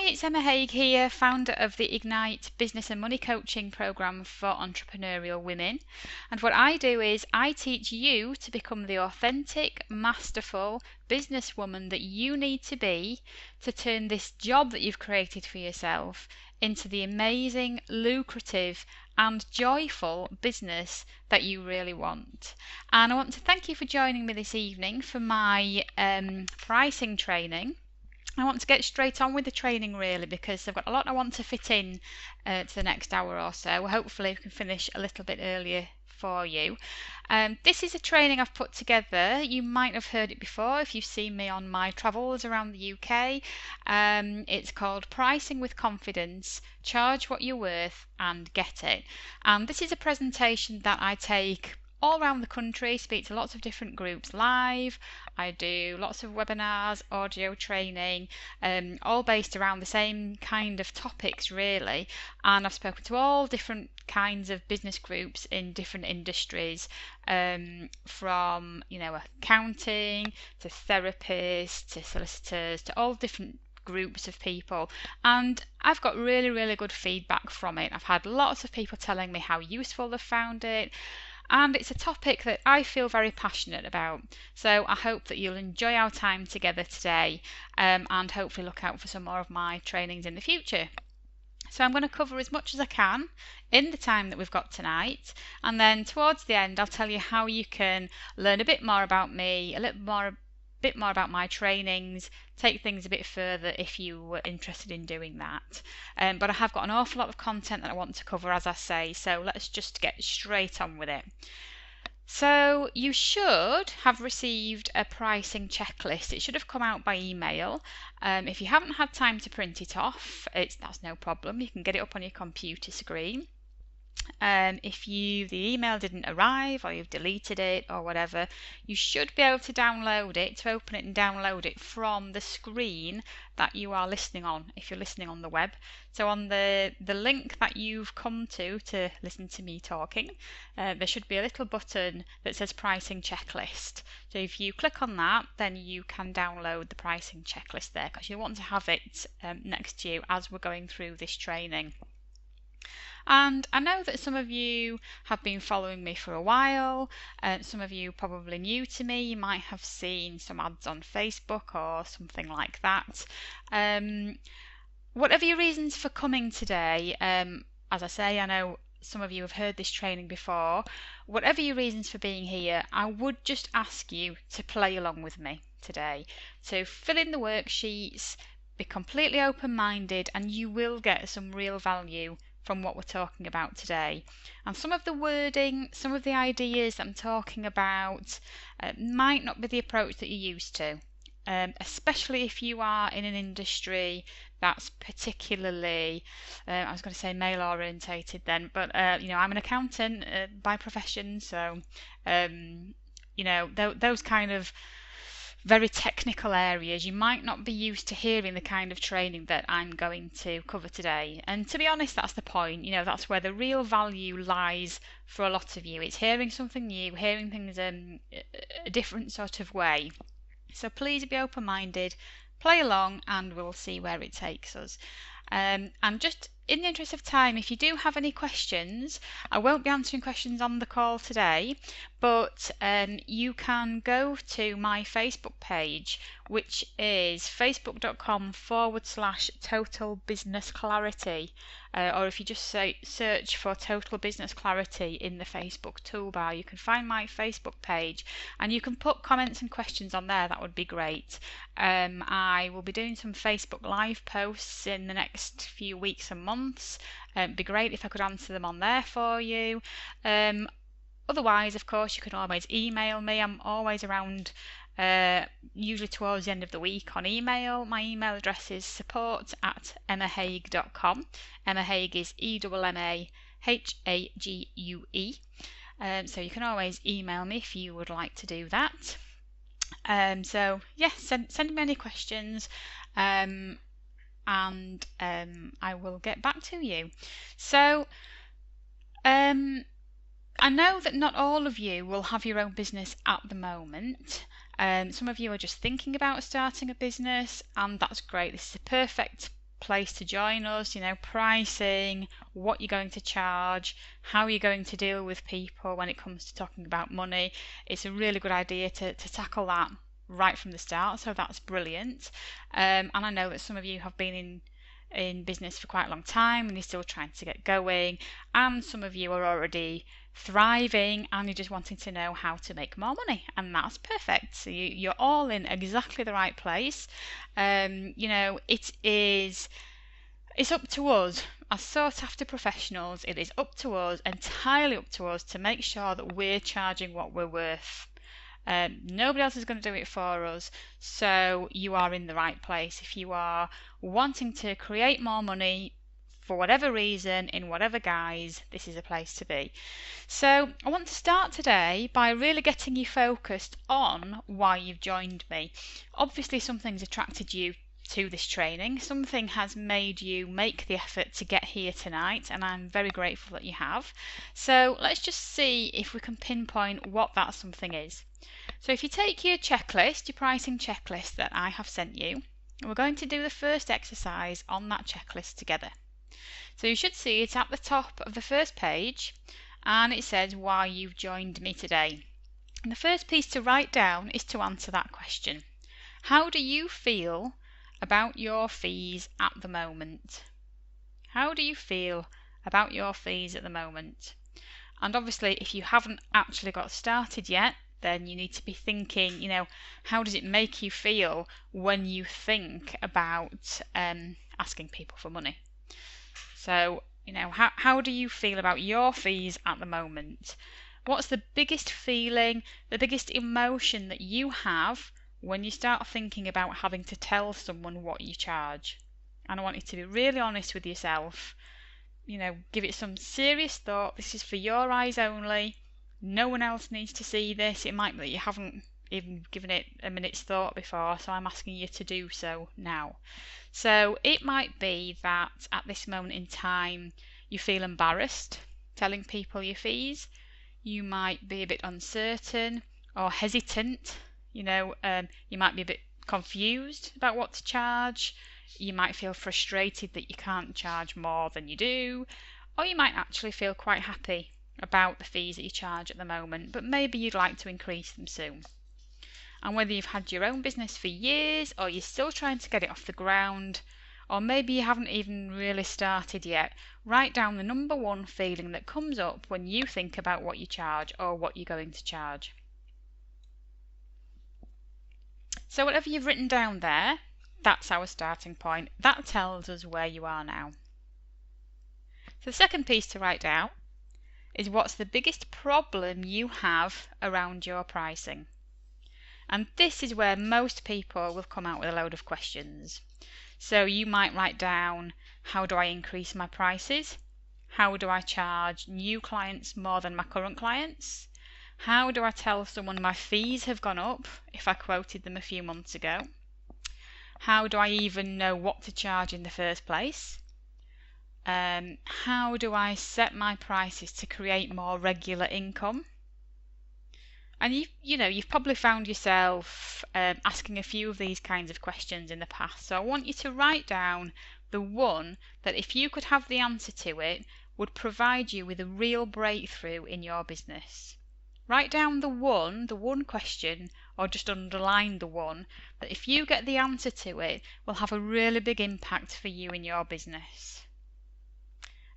it's Emma Hague here, founder of the Ignite Business and Money Coaching Program for entrepreneurial women. And what I do is I teach you to become the authentic, masterful businesswoman that you need to be to turn this job that you've created for yourself into the amazing, lucrative and joyful business that you really want. And I want to thank you for joining me this evening for my pricing training. I want to get straight on with the training really, because I've got a lot I want to fit in to the next hour or so. Hopefully we can finish a little bit earlier for you. This is a training I've put together. You might have heard it before if you've seen me on my travels around the UK. It's called Pricing with Confidence, Charge What You're Worth and Get It. And this is a presentation that I take all around the country, speak to lots of different groups live. I do lots of webinars, audio training, all based around the same kind of topics really. And I've spoken to all different kinds of business groups in different industries, from accounting to therapists to solicitors to all different groups of people, and I've got really good feedback from it. I've had lots of people telling me how useful they've found it. And it's a topic that I feel very passionate about. So I hope that you'll enjoy our time together today, and hopefully look out for some more of my trainings in the future. So I'm going to cover as much as I can in the time that we've got tonight, and then towards the end I'll tell you how you can learn a bit more about me, a bit more about my trainings, take things a bit further if you were interested in doing that. But I have got an awful lot of content that I want to cover, as I say, so let's just get straight on with it. So you should have received a pricing checklist. It should have come out by email. If you haven't had time to print it off, that's no problem. You can get it up on your computer screen. If the email didn't arrive or you've deleted it or whatever, you should be able to download it, to open it and download it from the screen that you are listening on, if you're listening on the web. So on the link that you've come to listen to me talking, there should be a little button that says pricing checklist. So if you click on that, then you can download the pricing checklist there, because you want to have it next to you as we're going through this training. And I know that some of you have been following me for a while, some of you probably new to me. You might have seen some ads on Facebook or something like that. Whatever your reasons for coming today, as I say, I know some of you have heard this training before. Whatever your reasons for being here, I would just ask you to play along with me today. So fill in the worksheets, be completely open-minded, and you will get some real value from what we're talking about today. And some of the wording, some of the ideas that I'm talking about might not be the approach that you're used to, especially if you are in an industry that's particularly, I was going to say male orientated then, but I'm an accountant by profession, so those kind of very technical areas, you might not be used to hearing the kind of training that I'm going to cover today. And to be honest, that's the point. That's where the real value lies for a lot of you. It's hearing something new, hearing things a different sort of way. So please be open-minded, play along, and we'll see where it takes us. And just in the interest of time, if you do have any questions, I won't be answering questions on the call today, but you can go to my Facebook page, which is facebook.com/Total Business Clarity, or if you just search for Total Business Clarity in the Facebook toolbar, you can find my Facebook page and you can put comments and questions on there. That would be great. I will be doing some Facebook live posts in the next few weeks and months. It'd be great if I could answer them on there for you. Otherwise, of course, you can always email me. I'm always around, usually towards the end of the week on email. My email address is support@emmahague.com. Emma Hague is EMMAHAGUE. So you can always email me if you would like to do that. So yeah, send me any questions, and I will get back to you. So I know that not all of you will have your own business at the moment. Some of you are just thinking about starting a business, and that's great. This is a perfect place to join us. You know, pricing, what you're going to charge, how you're going to deal with people when it comes to talking about money. It's a really good idea to tackle that right from the start, so that's brilliant. And I know that some of you have been in business for quite a long time and you're still trying to get going, and some of you are already thriving and you're just wanting to know how to make more money, and that's perfect. So you're all in exactly the right place. You know, it's up to us as sought after professionals. It is up to us, entirely up to us, to make sure that we're charging what we're worth. Nobody else is going to do it for us, so you are in the right place. If you are wanting to create more money for whatever reason, in whatever guise, this is a place to be. So I want to start today by really getting you focused on why you've joined me. Obviously something's attracted you to this training, something has made you make the effort to get here tonight, and I'm very grateful that you have. So let's just see if we can pinpoint what that something is. So if you take your checklist, your pricing checklist that I have sent you, we're going to do the first exercise on that checklist together. So you should see it at the top of the first page, and it says why you've joined me today. And the first piece to write down is to answer that question. How do you feel about your fees at the moment? How do you feel about your fees at the moment? And obviously if you haven't actually got started yet, then you need to be thinking, you know, how does it make you feel when you think about asking people for money? So, you know, how do you feel about your fees at the moment? What's the biggest feeling, the biggest emotion that you have when you start thinking about having to tell someone what you charge? And I want you to be really honest with yourself. You know, give it some serious thought. This is for your eyes only. No one else needs to see this. It might be that you haven't even given it a minute's thought before, so I'm asking you to do so now. So it might be that at this moment in time you feel embarrassed telling people your fees. You might be a bit uncertain or hesitant. You know, you might be a bit confused about what to charge. You might feel frustrated that you can't charge more than you do, or you might actually feel quite happy about the fees that you charge at the moment, but maybe you'd like to increase them soon. And whether you've had your own business for years, or you're still trying to get it off the ground, or maybe you haven't even really started yet, write down the number one feeling that comes up when you think about what you charge or what you're going to charge. So whatever you've written down there, that's our starting point. That tells us where you are now. So the second piece to write down is what's the biggest problem you have around your pricing. And this is where most people will come out with a load of questions. So you might write down, how do I increase my prices? How do I charge new clients more than my current clients? How do I tell someone my fees have gone up if I quoted them a few months ago? How do I even know what to charge in the first place? How do I set my prices to create more regular income? And you've probably found yourself asking a few of these kinds of questions in the past. So I want you to write down the one that, if you could have the answer to it, would provide you with a real breakthrough in your business. Write down the one question, or just underline the one, that if you get the answer to it, will have a really big impact for you in your business.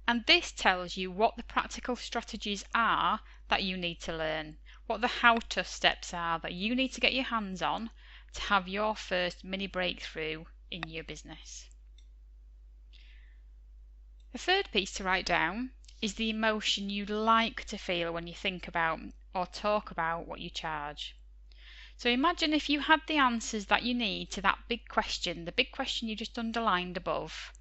And this tells you what the practical strategies are that you need to learn, what the how-to steps are that you need to get your hands on to have your first mini breakthrough in your business. The third piece to write down is the emotion you'd like to feel when you think about or talk about what you charge. So imagine if you had the answers that you need to that big question, the big question you just underlined above.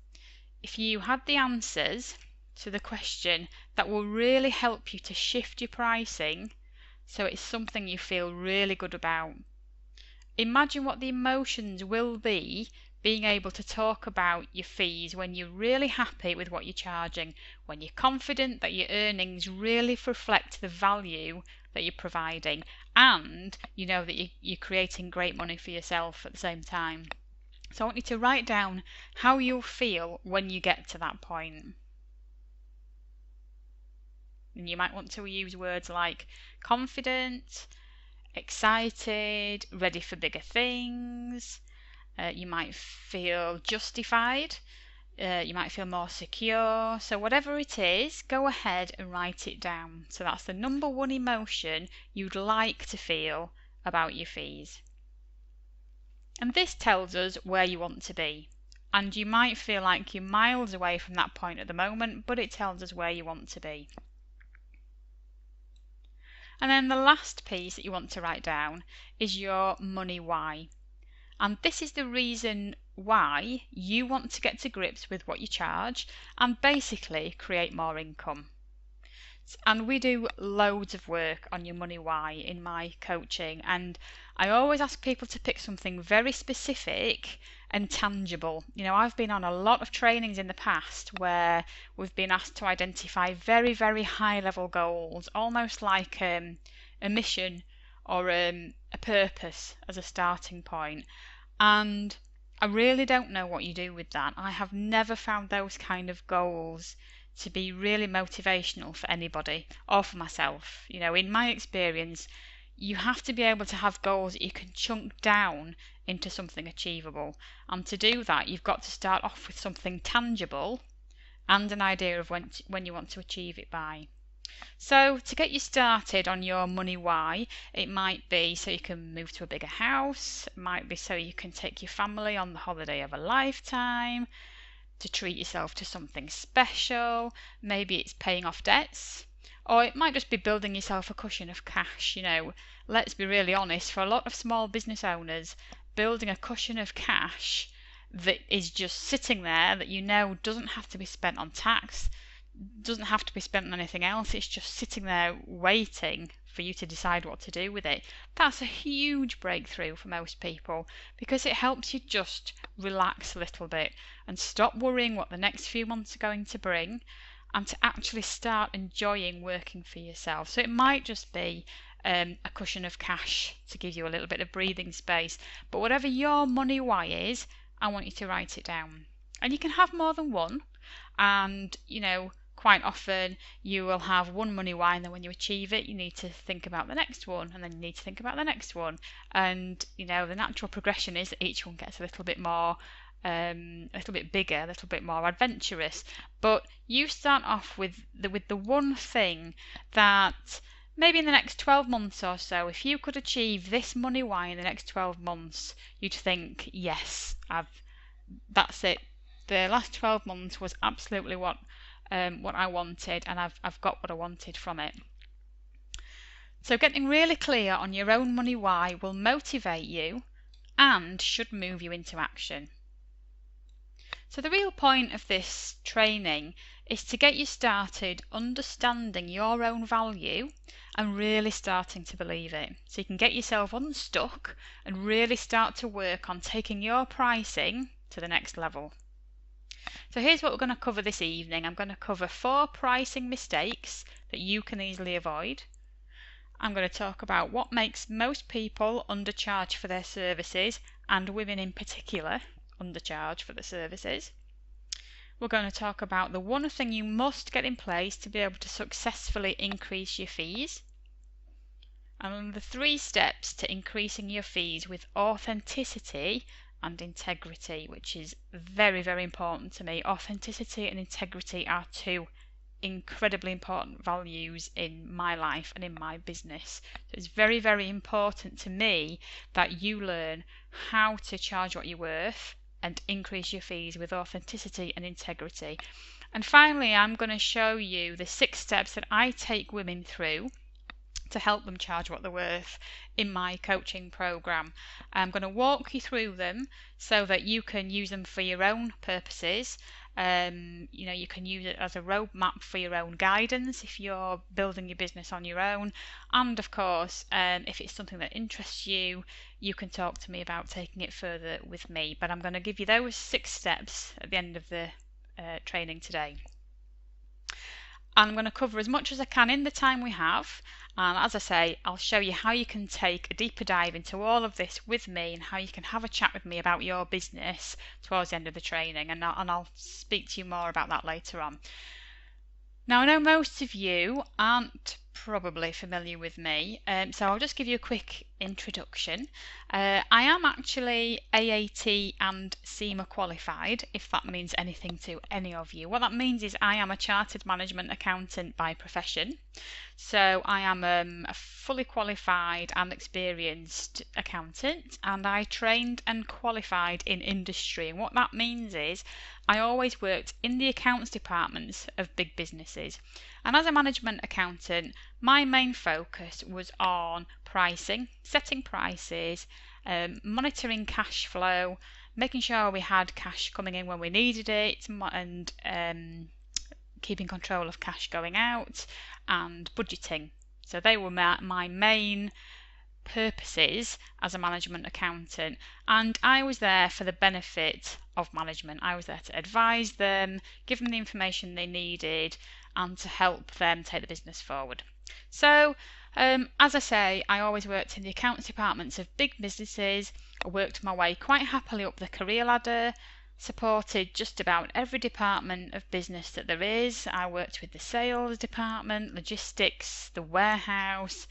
If you had the answers to the question that will really help you to shift your pricing so it's something you feel really good about. Imagine what the emotions will be being able to talk about your fees when you're really happy with what you're charging, when you're confident that your earnings really reflect the value that you're providing, and you know that you're creating great money for yourself at the same time. So I want you to write down how you'll feel when you get to that point. And you might want to use words like confident, excited, ready for bigger things. You might feel justified. You might feel more secure. So whatever it is, go ahead and write it down. So that's the number one emotion you'd like to feel about your fees. And this tells us where you want to be. And you might feel like you're miles away from that point at the moment, but it tells us where you want to be. And then the last piece that you want to write down is your money why. And this is the reason why you want to get to grips with what you charge and basically create more income. And we do loads of work on your money why in my coaching, and I always ask people to pick something very specific and tangible. I've been on a lot of trainings in the past where we've been asked to identify very, very high level goals, almost like a mission or a purpose as a starting point. And I really don't know what you do with that. I have never found those kind of goals to be really motivational for anybody or for myself. In my experience, you have to be able to have goals that you can chunk down into something achievable. And to do that, you've got to start off with something tangible and an idea of when you want to achieve it by. So to get you started on your money why, it might be so you can move to a bigger house, it might be so you can take your family on the holiday of a lifetime, to treat yourself to something special, maybe it's paying off debts, or it might just be building yourself a cushion of cash. Let's be really honest, for a lot of small business owners, building a cushion of cash that is just sitting there that doesn't have to be spent on tax, doesn't have to be spent on anything else, it's just sitting there waiting for you to decide what to do with it. That's a huge breakthrough for most people because it helps you just relax a little bit and stop worrying what the next few months are going to bring and to actually start enjoying working for yourself. So it might just be a cushion of cash to give you a little bit of breathing space, but whatever your money why is, I want you to write it down. And you can have more than one, and quite often you will have one money why, and then when you achieve it you need to think about the next one, and then you need to think about the next one, and the natural progression is that each one gets a little bit more a little bit bigger, a little bit more adventurous. But you start off with the one thing that maybe in the next 12 months or so, if you could achieve this money why in the next 12 months, you'd think, yes, that's it. The last 12 months was absolutely what I wanted, and I've got what I wanted from it. So getting really clear on your own money why will motivate you and should move you into action. So the real point of this training is to get you started understanding your own value and really starting to believe it. So you can get yourself unstuck and really start to work on taking your pricing to the next level. So here's what we're going to cover this evening. I'm going to cover 4 pricing mistakes that you can easily avoid. I'm going to talk about what makes most people undercharge for their services, and women in particular undercharge for the services. We're going to talk about the one thing you must get in place to be able to successfully increase your fees, and the 3 steps to increasing your fees with authenticity and integrity, which is very, very important to me. Authenticity and integrity are 2 incredibly important values in my life and in my business. So it's very, very important to me that you learn how to charge what you're worth and increase your fees with authenticity and integrity. And finally, I'm going to show you the 6 steps that I take women through to help them charge what they're worth in my coaching program. I'm going to walk you through them so that you can use them for your own purposes. You can use it as a roadmap for your own guidance if you're building your business on your own, and of course if it's something that interests you, you can talk to me about taking it further with me. But I'm going to give you those 6 steps at the end of the training today. And I'm going to cover as much as I can in the time we have. And as I say, I'll show you how you can take a deeper dive into all of this with me and how you can have a chat with me about your business towards the end of the training. And I'll speak to you more about that later on. Now, I know most of you aren't probably familiar with me, so I'll just give you a quick introduction. I am actually AAT and CIMA qualified, if that means anything to any of you. What that means is I am a chartered management accountant by profession. So I am a fully qualified and experienced accountant, and I trained and qualified in industry. And what that means is I always worked in the accounts departments of big businesses. And as a management accountant, my main focus was on pricing, setting prices, monitoring cash flow, making sure we had cash coming in when we needed it, and keeping control of cash going out, and budgeting. So they were my main purposes as a management accountant, and I was there for the benefit of management. I was there to advise them, give them the information they needed, and to help them take the business forward. So as I say, I always worked in the accounts departments of big businesses. I worked my way quite happily up the career ladder, supported just about every department of business that there is. I worked with the sales department, logistics, the warehouse,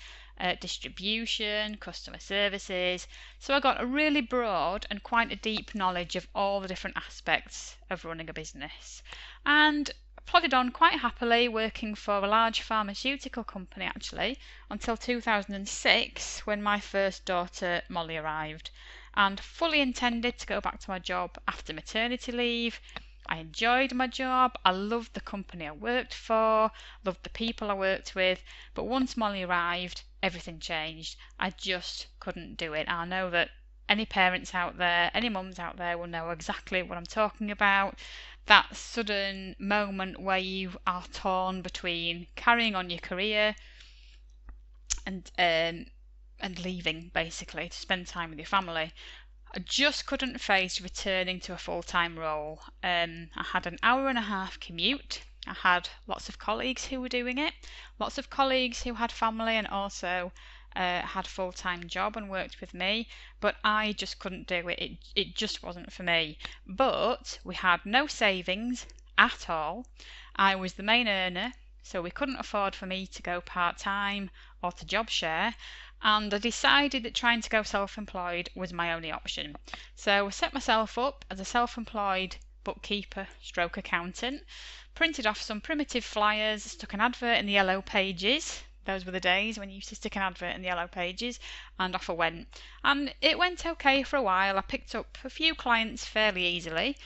distribution, customer services. So I got a really broad and quite a deep knowledge of all the different aspects of running a business. And plodded on quite happily, working for a large pharmaceutical company actually, until 2006 when my first daughter Molly arrived, and fully intended to go back to my job after maternity leave. I enjoyed my job, I loved the company I worked for, loved the people I worked with, but once Molly arrived, everything changed. I just couldn't do it. I know that any parents out there, any mums out there will know exactly what I'm talking about. That sudden moment where you are torn between carrying on your career and leaving, basically, to spend time with your family. I just couldn't face returning to a full-time role. I had an hour and a half commute. I had lots of colleagues who were doing it, lots of colleagues who had family and also had a full-time job and worked with me, but I just couldn't do it. It just wasn't for me. But we had no savings at all. I was the main earner, so we couldn't afford for me to go part-time or to job share, and I decided that trying to go self-employed was my only option. So I set myself up as a self-employed bookkeeper stroke accountant, printed off some primitive flyers, stuck an advert in the yellow pages. Those were the days when you used to stick an advert in the yellow pages, and off I went. And it went okay for a while. I picked up a few clients fairly easily.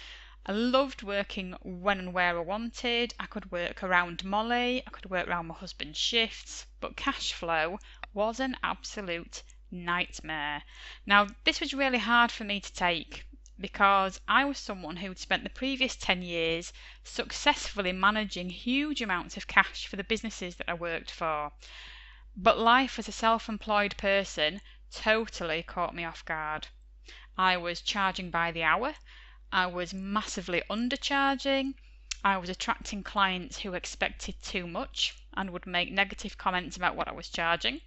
I loved working when and where I wanted. I could work around Molly, I could work around my husband's shifts, but cash flow was an absolute nightmare. Now, this was really hard for me to take because I was someone who'd spent the previous 10 years successfully managing huge amounts of cash for the businesses that I worked for. But life as a self-employed person totally caught me off guard. I was charging by the hour. I was massively undercharging. I was attracting clients who expected too much and would make negative comments about what I was charging.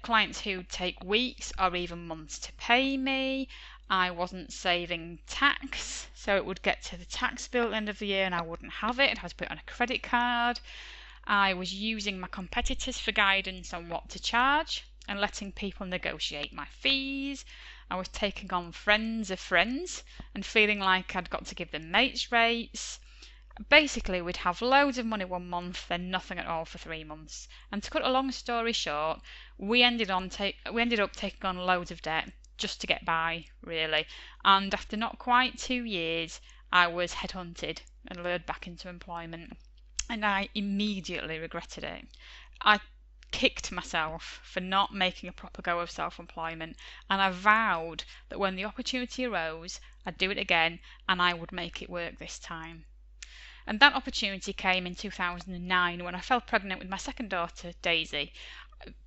Clients who'd take weeks or even months to pay me. I wasn't saving tax, so it would get to the tax bill at the end of the year and I wouldn't have it. I'd have to put it on a credit card. I was using my competitors for guidance on what to charge and letting people negotiate my fees. I was taking on friends of friends and feeling like I'd got to give them mates rates. Basically, we'd have loads of money one month, then nothing at all for 3 months. And to cut a long story short, we ended up taking on loads of debt just to get by, really. And after not quite 2 years, I was headhunted and lured back into employment. And I immediately regretted it. I kicked myself for not making a proper go of self-employment, and I vowed that when the opportunity arose, I'd do it again and I would make it work this time. And that opportunity came in 2009 when I fell pregnant with my second daughter, Daisy.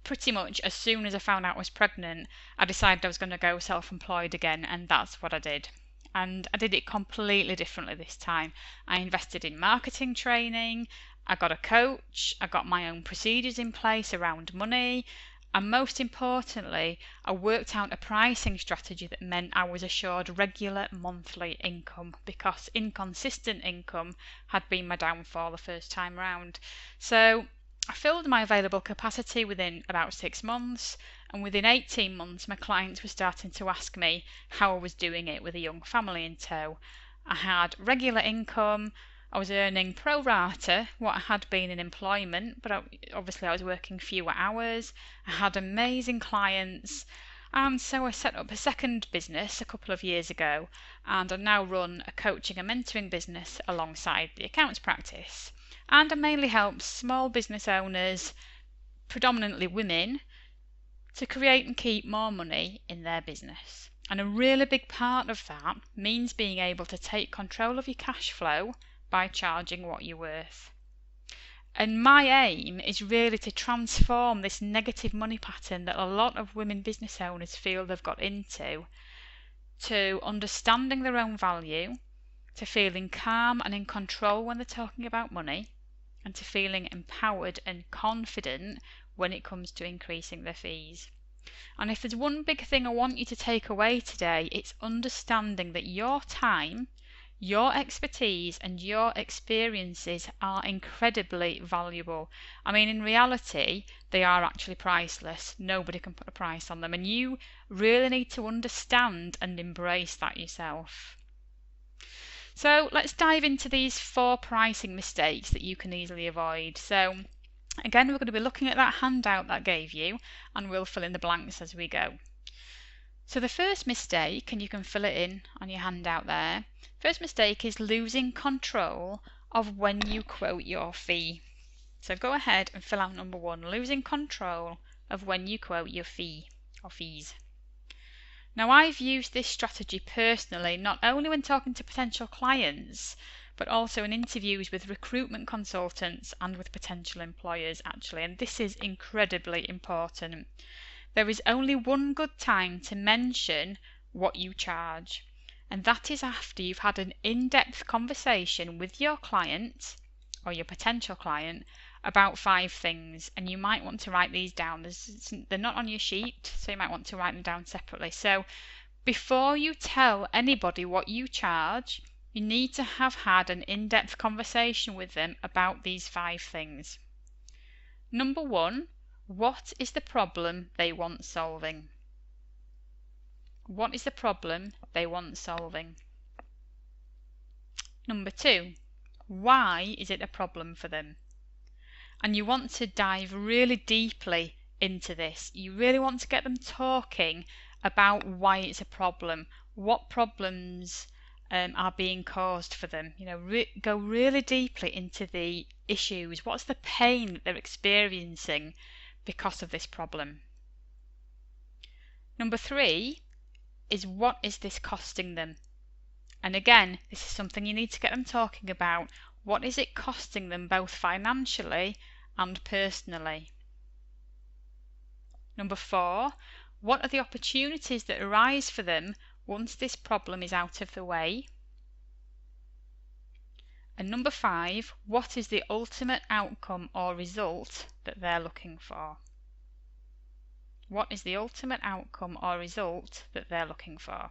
Pretty much as soon as I found out I was pregnant, I decided I was going to go self-employed again, and that's what I did. And I did it completely differently this time. I invested in marketing training, I got a coach, I got my own procedures in place around money, and most importantly, I worked out a pricing strategy that meant I was assured regular monthly income, because inconsistent income had been my downfall the first time round. So I filled my available capacity within about 6 months, and within 18 months my clients were starting to ask me how I was doing it with a young family in tow. I had regular income, I was earning pro rata what I had been in employment, but obviously I was working fewer hours. I had amazing clients, and so I set up a second business a couple of years ago, and I now run a coaching and mentoring business alongside the accounts practice. And I mainly help small business owners, predominantly women, to create and keep more money in their business. And a really big part of that means being able to take control of your cash flow by charging what you're worth. And my aim is really to transform this negative money pattern that a lot of women business owners feel they've got into, to understanding their own value, to feeling calm and in control when they're talking about money, and to feeling empowered and confident when it comes to increasing their fees. And if there's one big thing I want you to take away today, it's understanding that your time, your expertise and your experiences are incredibly valuable. I mean, in reality, they are actually priceless. Nobody can put a price on them, and you really need to understand and embrace that yourself. So let's dive into these 4 pricing mistakes that you can easily avoid. So again, we're going to be looking at that handout that I gave you, and we'll fill in the blanks as we go. So the first mistake, and you can fill it in on your handout there, first mistake is losing control of when you quote your fee. So go ahead and fill out number 1, losing control of when you quote your fee or fees. Now, I've used this strategy personally, not only when talking to potential clients, but also in interviews with recruitment consultants and with potential employers actually, and this is incredibly important. There is only one good time to mention what you charge, and that is after you've had an in-depth conversation with your client or your potential client about 5 things, and you might want to write these down. They're not on your sheet, so you might want to write them down separately. So before you tell anybody what you charge, you need to have had an in-depth conversation with them about these 5 things. Number 1, what is the problem they want solving? What is the problem they want solving? Number 2, why is it a problem for them? And you want to dive really deeply into this. You really want to get them talking about why it's a problem, what problems are being caused for them. You know, go really deeply into the issues. What's the pain that they're experiencing because of this problem? Number 3 is, what is this costing them? And again, this is something you need to get them talking about. What is it costing them, both financially and personally? Number 4, what are the opportunities that arise for them once this problem is out of the way? And number 5, what is the ultimate outcome or result that they're looking for? What is the ultimate outcome or result that they're looking for?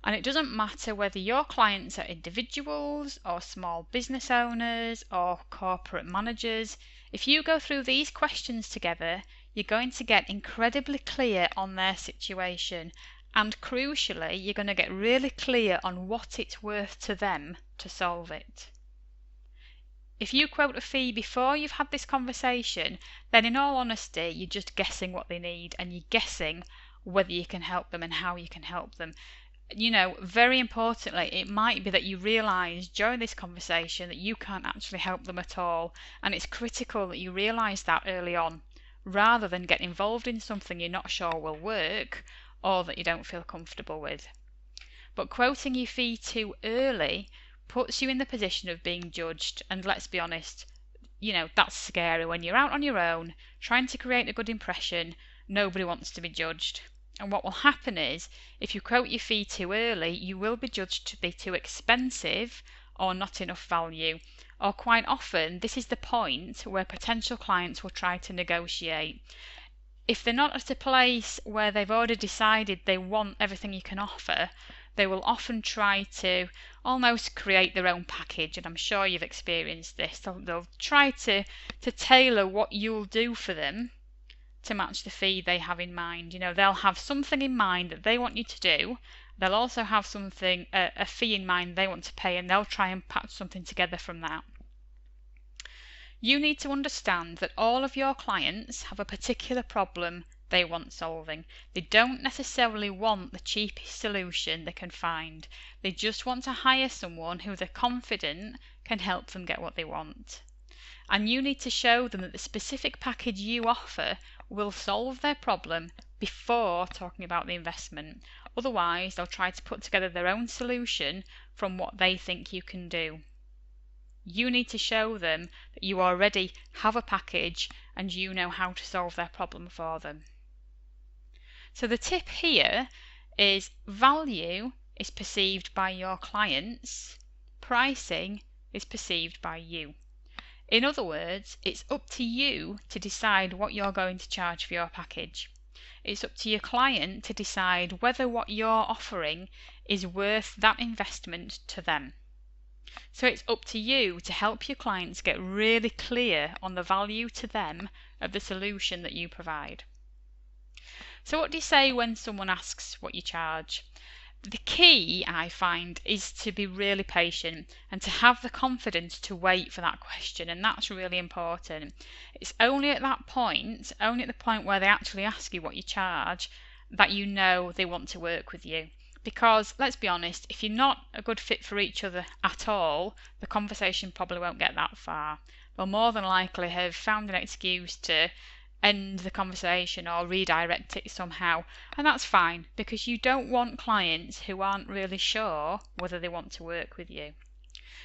And it doesn't matter whether your clients are individuals or small business owners or corporate managers. If you go through these questions together, you're going to get incredibly clear on their situation, and crucially, you're going to get really clear on what it's worth to them to solve it. If you quote a fee before you've had this conversation, then in all honesty, you're just guessing what they need, and you're guessing whether you can help them and how you can help them. You know, very importantly, it might be that you realise during this conversation that you can't actually help them at all, and it's critical that you realise that early on, rather than get involved in something you're not sure will work or that you don't feel comfortable with. But quoting your fee too early puts you in the position of being judged, and let's be honest, you know, that's scary. When you're out on your own trying to create a good impression, nobody wants to be judged. And what will happen is, if you quote your fee too early, you will be judged to be too expensive or not enough value. or quite often this is the point where potential clients will try to negotiate. If they're not at a place where they've already decided they want everything you can offer, they will often try to almost create their own package, and I'm sure you've experienced this. They'll try to tailor what you'll do for them to match the fee they have in mind. They'll have something in mind that they want you to do. They'll also have something, a fee in mind they want to pay, and they'll try and patch something together from that. You need to understand that all of your clients have a particular problem they want solving. They don't necessarily want the cheapest solution they can find. They just want to hire someone who they're confident can help them get what they want. And you need to show them that the specific package you offer will solve their problem before talking about the investment. Otherwise, they'll try to put together their own solution from what they think you can do. You need to show them that you already have a package and you know how to solve their problem for them. So the tip here is value is perceived by your clients, pricing is perceived by you. In other words, it's up to you to decide what you're going to charge for your package. It's up to your client to decide whether what you're offering is worth that investment to them. So it's up to you to help your clients get really clear on the value to them of the solution that you provide. So what do you say when someone asks what you charge? The key, I find, is to be really patient and to have the confidence to wait for that question, and that's really important. It's only at that point, only at the point where they actually ask you what you charge, that you know they want to work with you. Because, let's be honest, if you're not a good fit for each other at all, the conversation probably won't get that far. They'll more than likely have found an excuse to end the conversation or redirect it somehow, and that's fine, because you don't want clients who aren't really sure whether they want to work with you.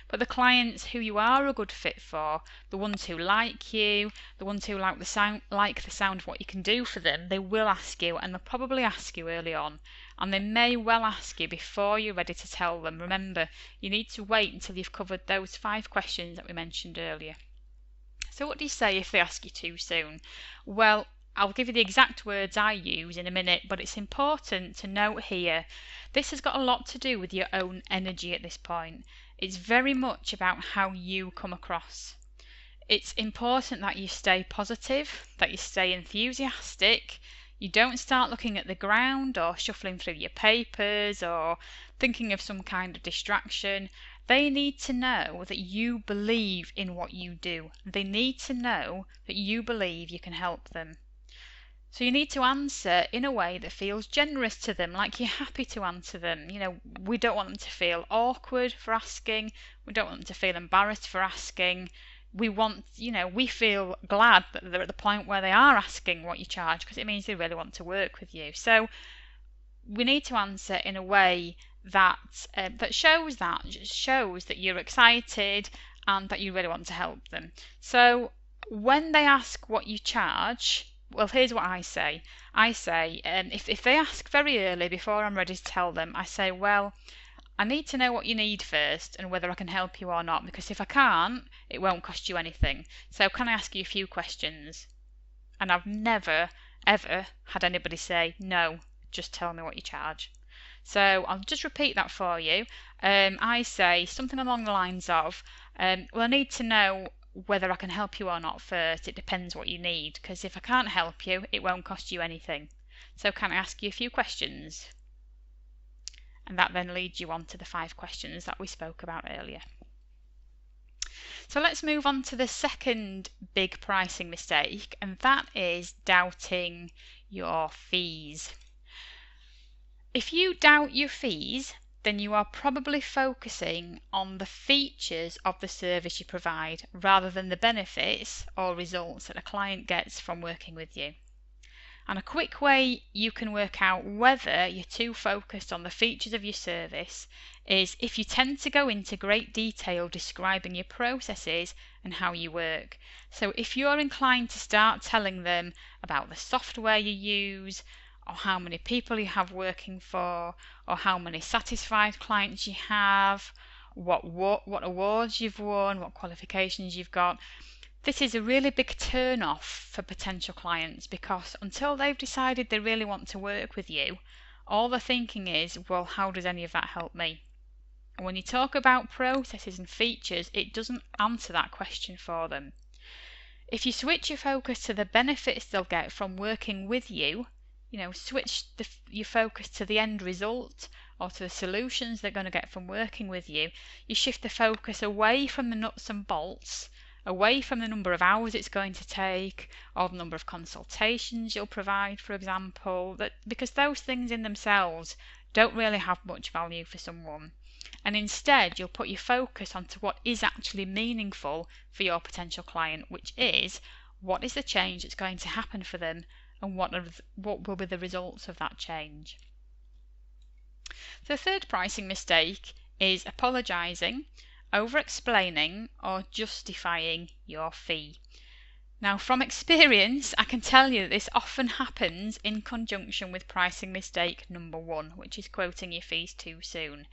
But the clients who you are a good fit for, the ones who like you, the ones who like the sound of what you can do for them, they will ask you, and they'll probably ask you early on, and they may well ask you before you're ready to tell them. Remember, you need to wait until you've covered those 5 questions that we mentioned earlier. So what do you say if they ask you too soon? Well, I'll give you the exact words I use in a minute, but it's important to note here, this has got a lot to do with your own energy at this point. It's very much about how you come across. It's important that you stay positive, that you stay enthusiastic, you don't start looking at the ground or shuffling through your papers or thinking of some kind of distraction. They need to know that you believe in what you do. They need to know that you believe you can help them. So you need to answer in a way that feels generous to them, like you're happy to answer them. We don't want them to feel awkward for asking. We don't want them to feel embarrassed for asking. We feel glad that they're at the point where they are asking what you charge, because it means they really want to work with you. So we need to answer in a way that shows that you're excited and that you really want to help them. So when they ask what you charge, well, here's what I say. I say, if they ask very early before I'm ready to tell them, I say, well, I need to know what you need first and whether I can help you or not, because if I can't, it won't cost you anything. So can I ask you a few questions? And I've never, ever had anybody say, no, just tell me what you charge. So I'll just repeat that for you. I say something along the lines of, well, I need to know whether I can help you or not first. It depends what you need, because if I can't help you, it won't cost you anything. So can I ask you a few questions? And that then leads you on to the 5 questions that we spoke about earlier. So let's move on to the second big pricing mistake, and that is doubting your fees. If you doubt your fees, then you are probably focusing on the features of the service you provide rather than the benefits or results that a client gets from working with you. And a quick way you can work out whether you're too focused on the features of your service is if you tend to go into great detail describing your processes and how you work. So if you're inclined to start telling them about the software you use, or how many people you have working for, or how many satisfied clients you have, what awards you've won, what qualifications you've got. This is a really big turn off for potential clients, because until they've decided they really want to work with you, all they're thinking is, well, how does any of that help me? And when you talk about processes and features, it doesn't answer that question for them. If you switch your focus to the benefits they'll get from working with you, switch your focus to the end result or to the solutions they're going to get from working with you, you shift the focus away from the nuts and bolts, away from the number of hours it's going to take, or the number of consultations you'll provide, for example, because those things in themselves don't really have much value for someone. And instead, you'll put your focus onto what is actually meaningful for your potential client, which is, what is the change that's going to happen for them, and what will be the results of that change. The third pricing mistake is apologising, over-explaining, or justifying your fee. Now, from experience, I can tell you that this often happens in conjunction with pricing mistake number 1, which is quoting your fees too soon.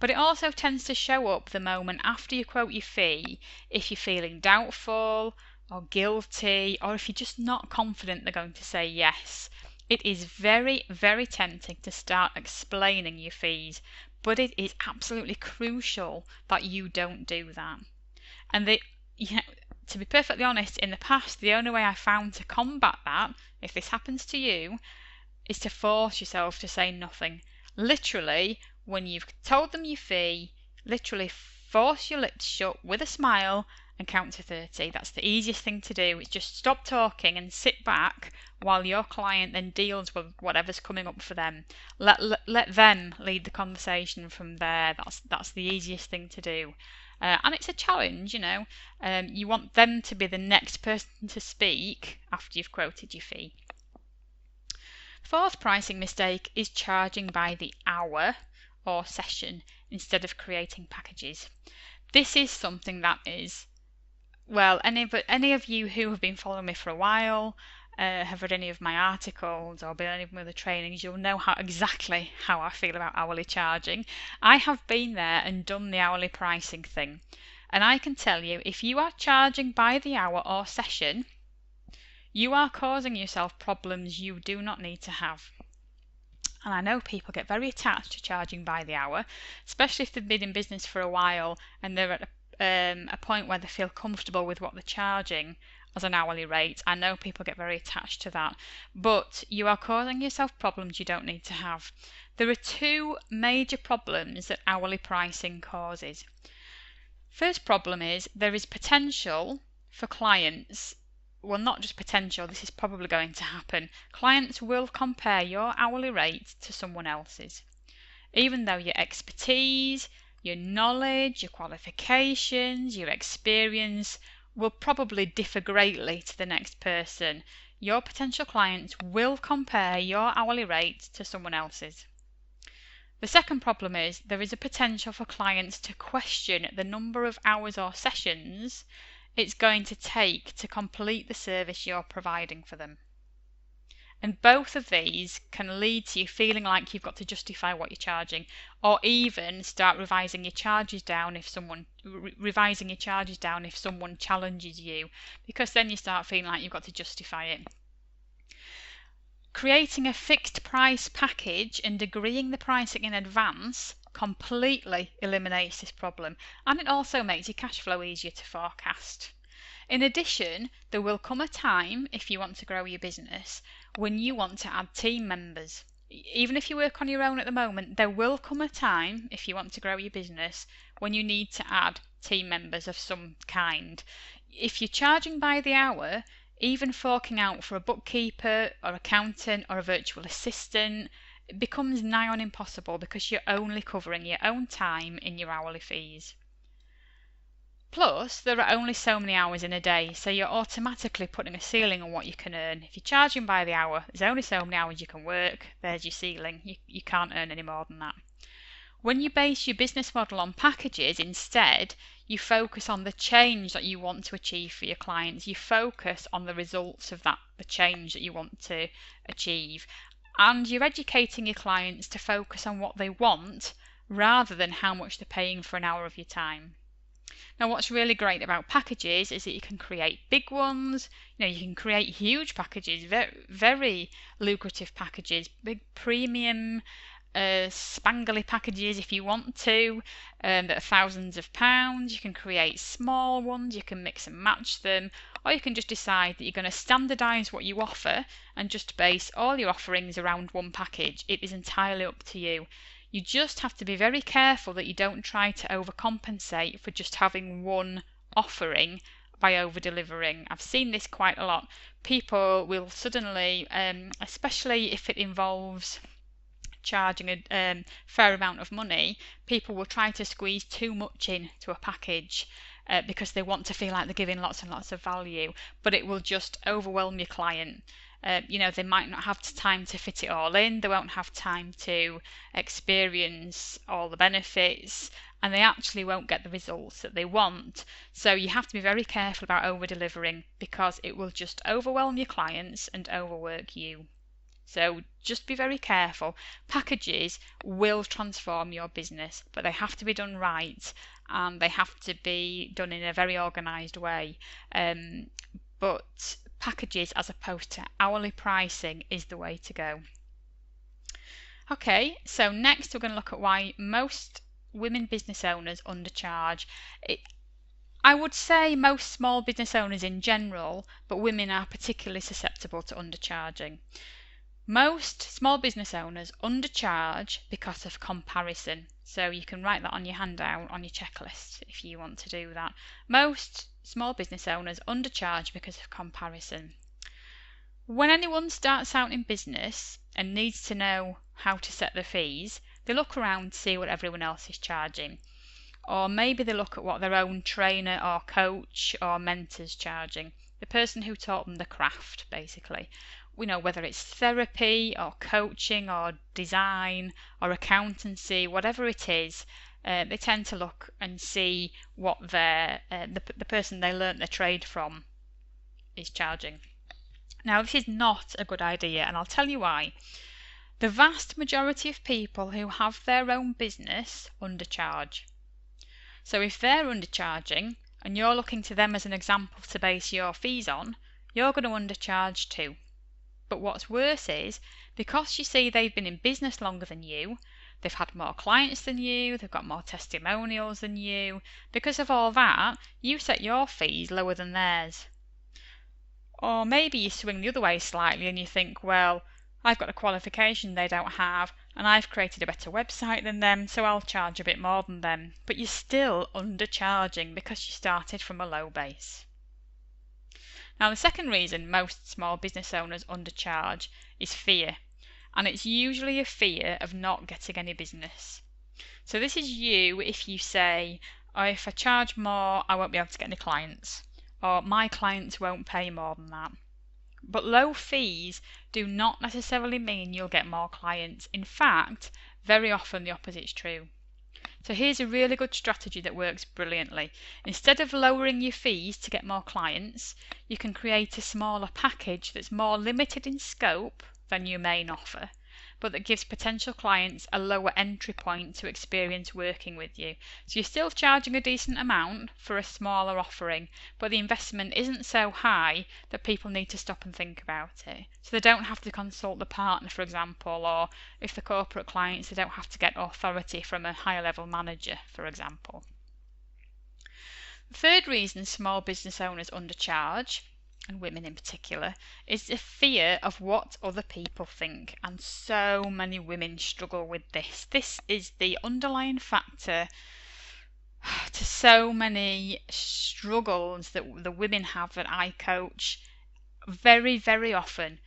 But it also tends to show up the moment after you quote your fee if you're feeling doubtful or guilty, or if you're just not confident they're going to say yes. It is very, very tempting to start explaining your fees, but it is absolutely crucial that you don't do that. And to be perfectly honest, in the past, the only way I found to combat that, if this happens to you, is to force yourself to say nothing. Literally, when you've told them your fee, literally force your lips shut with a smile and count to 30. That's the easiest thing to do. It's just stop talking and sit back while your client then deals with whatever's coming up for them. Let them lead the conversation from there. That's the easiest thing to do. And it's a challenge, you want them to be the next person to speak after you've quoted your fee. Fourth pricing mistake is charging by the hour or session instead of creating packages. This is something that is, well, any of you who have been following me for a while, have read any of my articles or been in any of my other trainings, you'll know exactly how I feel about hourly charging. I have been there and done the hourly pricing thing. And I can tell you, if you are charging by the hour or session, you are causing yourself problems you do not need to have. And I know people get very attached to charging by the hour, especially if they've been in business for a while and they're at a point where they feel comfortable with what they're charging as an hourly rate. I know people get very attached to that, but you are causing yourself problems you don't need to have. There are two major problems that hourly pricing causes. First problem is there is potential for clients, well, not just potential, this is probably going to happen. Clients will compare your hourly rate to someone else's. Even though your expertise, your knowledge, your qualifications, your experience will probably differ greatly to the next person, your potential clients will compare your hourly rate to someone else's. The second problem is there is a potential for clients to question the number of hours or sessions it's going to take to complete the service you're providing for them. And both of these can lead to you feeling like you've got to justify what you're charging, or even start revising your charges down if someone challenges you, because then you start feeling like you've got to justify it. Creating a fixed price package and agreeing the pricing in advance completely eliminates this problem, and it also makes your cash flow easier to forecast. In addition, there will come a time, if you want to grow your business, when you want to add team members. Even if you work on your own at the moment, there will come a time, if you want to grow your business, when you need to add team members of some kind. If you're charging by the hour, even forking out for a bookkeeper or accountant or a virtual assistant, it becomes nigh on impossible because you're only covering your own time in your hourly fees. Plus, there are only so many hours in a day, so you're automatically putting a ceiling on what you can earn. If you're charging by the hour, there's only so many hours you can work, there's your ceiling. You can't earn any more than that. When you base your business model on packages instead, you focus on the change that you want to achieve for your clients. You focus on the results of the change that you want to achieve. And you're educating your clients to focus on what they want rather than how much they're paying for an hour of your time. Now, what's really great about packages is that you can create big ones. You can create huge packages, very, very lucrative packages, big premium, spangly packages if you want to, that are thousands of pounds. You can create small ones, you can mix and match them, or you can just decide that you're going to standardise what you offer and just base all your offerings around one package. It is entirely up to you. You just have to be very careful that you don't try to overcompensate for just having one offering by over-delivering. I've seen this quite a lot. People will suddenly, especially if it involves charging a fair amount of money, people will try to squeeze too much into a package because they want to feel like they're giving lots and lots of value, but it will just overwhelm your client. They might not have time to fit it all in, they won't have time to experience all the benefits, and they actually won't get the results that they want. So you have to be very careful about over-delivering, because it will just overwhelm your clients and overwork you. So just be very careful. Packages will transform your business, but they have to be done right, and they have to be done in a very organised way. But packages as opposed to hourly pricing is the way to go. Okay, so next we're going to look at why most women business owners undercharge. I would say most small business owners in general, but women are particularly susceptible to undercharging. Most small business owners undercharge because of comparison. So you can write that on your handout, on your checklist, if you want to do that. Most small business owners undercharge because of comparison. When anyone starts out in business and needs to know how to set their fees, they look around to see what everyone else is charging. Or maybe they look at what their own trainer or coach or mentor's charging. The person who taught them the craft, basically. Whether it's therapy or coaching or design or accountancy, whatever it is, they tend to look and see what the person they learnt their trade from is charging. Now, this is not a good idea, and I'll tell you why. The vast majority of people who have their own business undercharge. So if they're undercharging and you're looking to them as an example to base your fees on, you're going to undercharge too. But what's worse is, because you see they've been in business longer than you, they've had more clients than you, they've got more testimonials than you, because of all that, you set your fees lower than theirs. Or maybe you swing the other way slightly and you think, well, I've got a qualification they don't have, and I've created a better website than them, so I'll charge a bit more than them. But you're still undercharging because you started from a low base. Now, the second reason most small business owners undercharge is fear, and it's usually a fear of not getting any business. So this is you if you say, oh, if I charge more, I won't be able to get any clients, or my clients won't pay more than that. But low fees do not necessarily mean you'll get more clients. In fact, very often the opposite is true. So here's a really good strategy that works brilliantly. Instead of lowering your fees to get more clients, you can create a smaller package that's more limited in scope than your main offer, but that gives potential clients a lower entry point to experience working with you. So you're still charging a decent amount for a smaller offering, but the investment isn't so high that people need to stop and think about it. So they don't have to consult the partner, for example, or if they're corporate clients, they don't have to get authority from a higher level manager, for example. The third reason small business owners undercharge, and women in particular, is the fear of what other people think, and so many women struggle with this. This is the underlying factor to so many struggles that the women have that I coach. Very, very often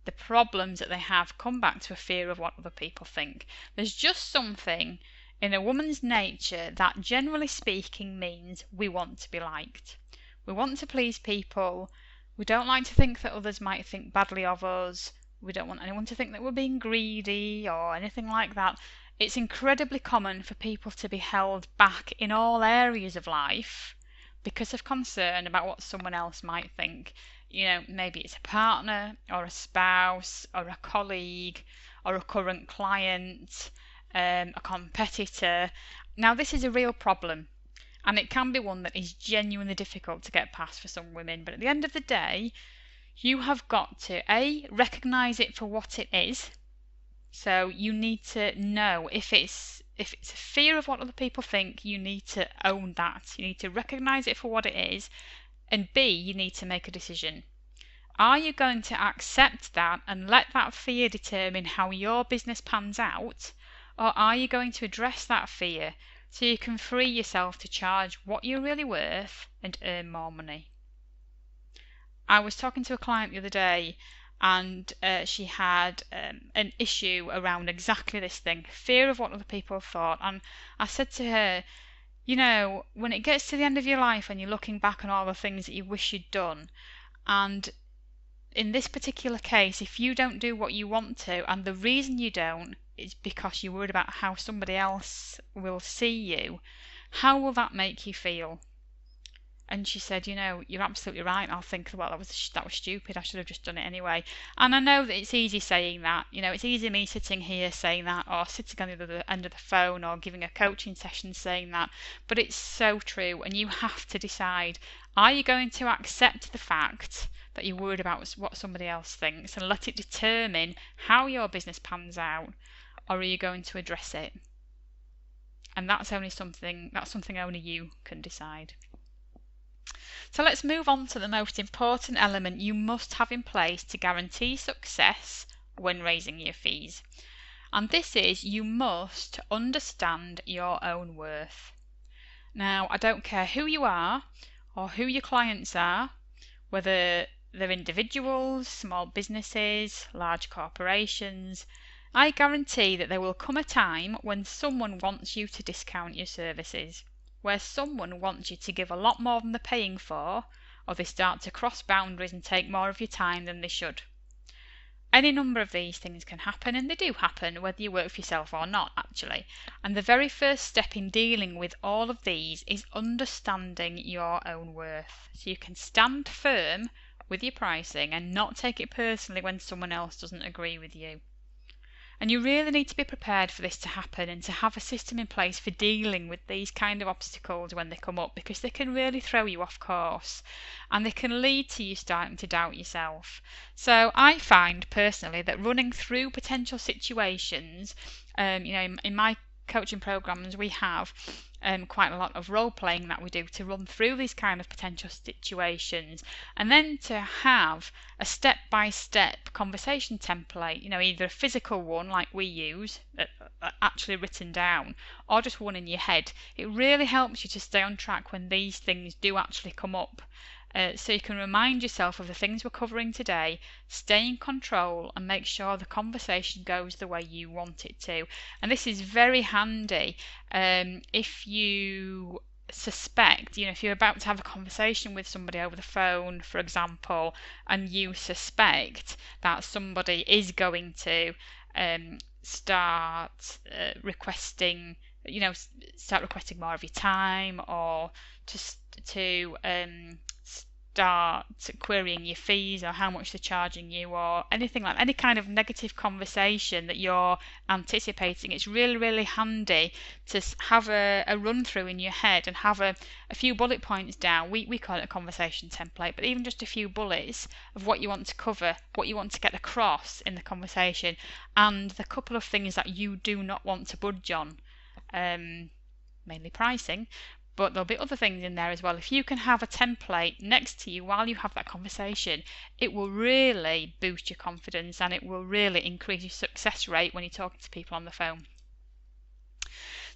the problems that they have come back to a fear of what other people think. There's just something in a woman's nature that, generally speaking, means we want to be liked. We want to please people. We don't like to think that others might think badly of us. We don't want anyone to think that we're being greedy or anything like that. It's incredibly common for people to be held back in all areas of life because of concern about what someone else might think. Maybe it's a partner or a spouse or a colleague or a current client. a competitor. Now, this is a real problem, and it can be one that is genuinely difficult to get past for some women. But at the end of the day, you have got to recognise it for what it is. So you need to know if it's a fear of what other people think. You need to own that. You need to recognise it for what it is, and B, you need to make a decision. Are you going to accept that and let that fear determine how your business pans out, or are you going to address that fear so you can free yourself to charge what you're really worth and earn more money? I was talking to a client the other day, and she had an issue around exactly this thing, fear of what other people thought. And I said to her, you know, when it gets to the end of your life and you're looking back on all the things that you wish you'd done, and in this particular case, if you don't do what you want to, and the reason you don't is because you're worried about how somebody else will see you, how will that make you feel? And she said, you know, you're absolutely right. I'll think, well, that was stupid. I should have just done it anyway. And I know that it's easy saying that. You know, it's easy me sitting here saying that, or sitting on the other end of the phone, or giving a coaching session saying that. But it's so true, and you have to decide: are you going to accept the fact that you're worried about what somebody else thinks and let it determine how your business pans out, or are you going to address it? And that's something only you can decide. So let's move on to the most important element you must have in place to guarantee success when raising your fees. And this is, you must understand your own worth. Now, I don't care who you are or who your clients are, whether they're individuals, small businesses, large corporations. I guarantee that there will come a time when someone wants you to discount your services, where someone wants you to give a lot more than they're paying for, or they start to cross boundaries and take more of your time than they should. Any number of these things can happen, and they do happen whether you work for yourself or not, actually. And the very first step in dealing with all of these is understanding your own worth, so you can stand firm with your pricing and not take it personally when someone else doesn't agree with you. And you really need to be prepared for this to happen, and to have a system in place for dealing with these kind of obstacles when they come up, because they can really throw you off course, and they can lead to you starting to doubt yourself. So I find personally that running through potential situations, in my coaching programs we have quite a lot of role playing that we do to run through these kind of potential situations, and then to have a step-by-step conversation template, either a physical one like we use, actually written down, or just one in your head. It really helps you to stay on track when these things do actually come up. So you can remind yourself of the things we're covering today, stay in control, and make sure the conversation goes the way you want it to. And this is very handy if you suspect, if you're about to have a conversation with somebody over the phone, for example, and you suspect that somebody is going to start requesting more of your time, or to start querying your fees, or how much they're charging you, or anything like any kind of negative conversation that you're anticipating. It's really, really handy to have a run through in your head and have a few bullet points down. We call it a conversation template, but even just a few bullets of what you want to cover, what you want to get across in the conversation, and the couple of things that you do not want to budge on, mainly pricing. But there'll be other things in there as well. If you can have a template next to you while you have that conversation, it will really boost your confidence, and it will really increase your success rate when you're talking to people on the phone.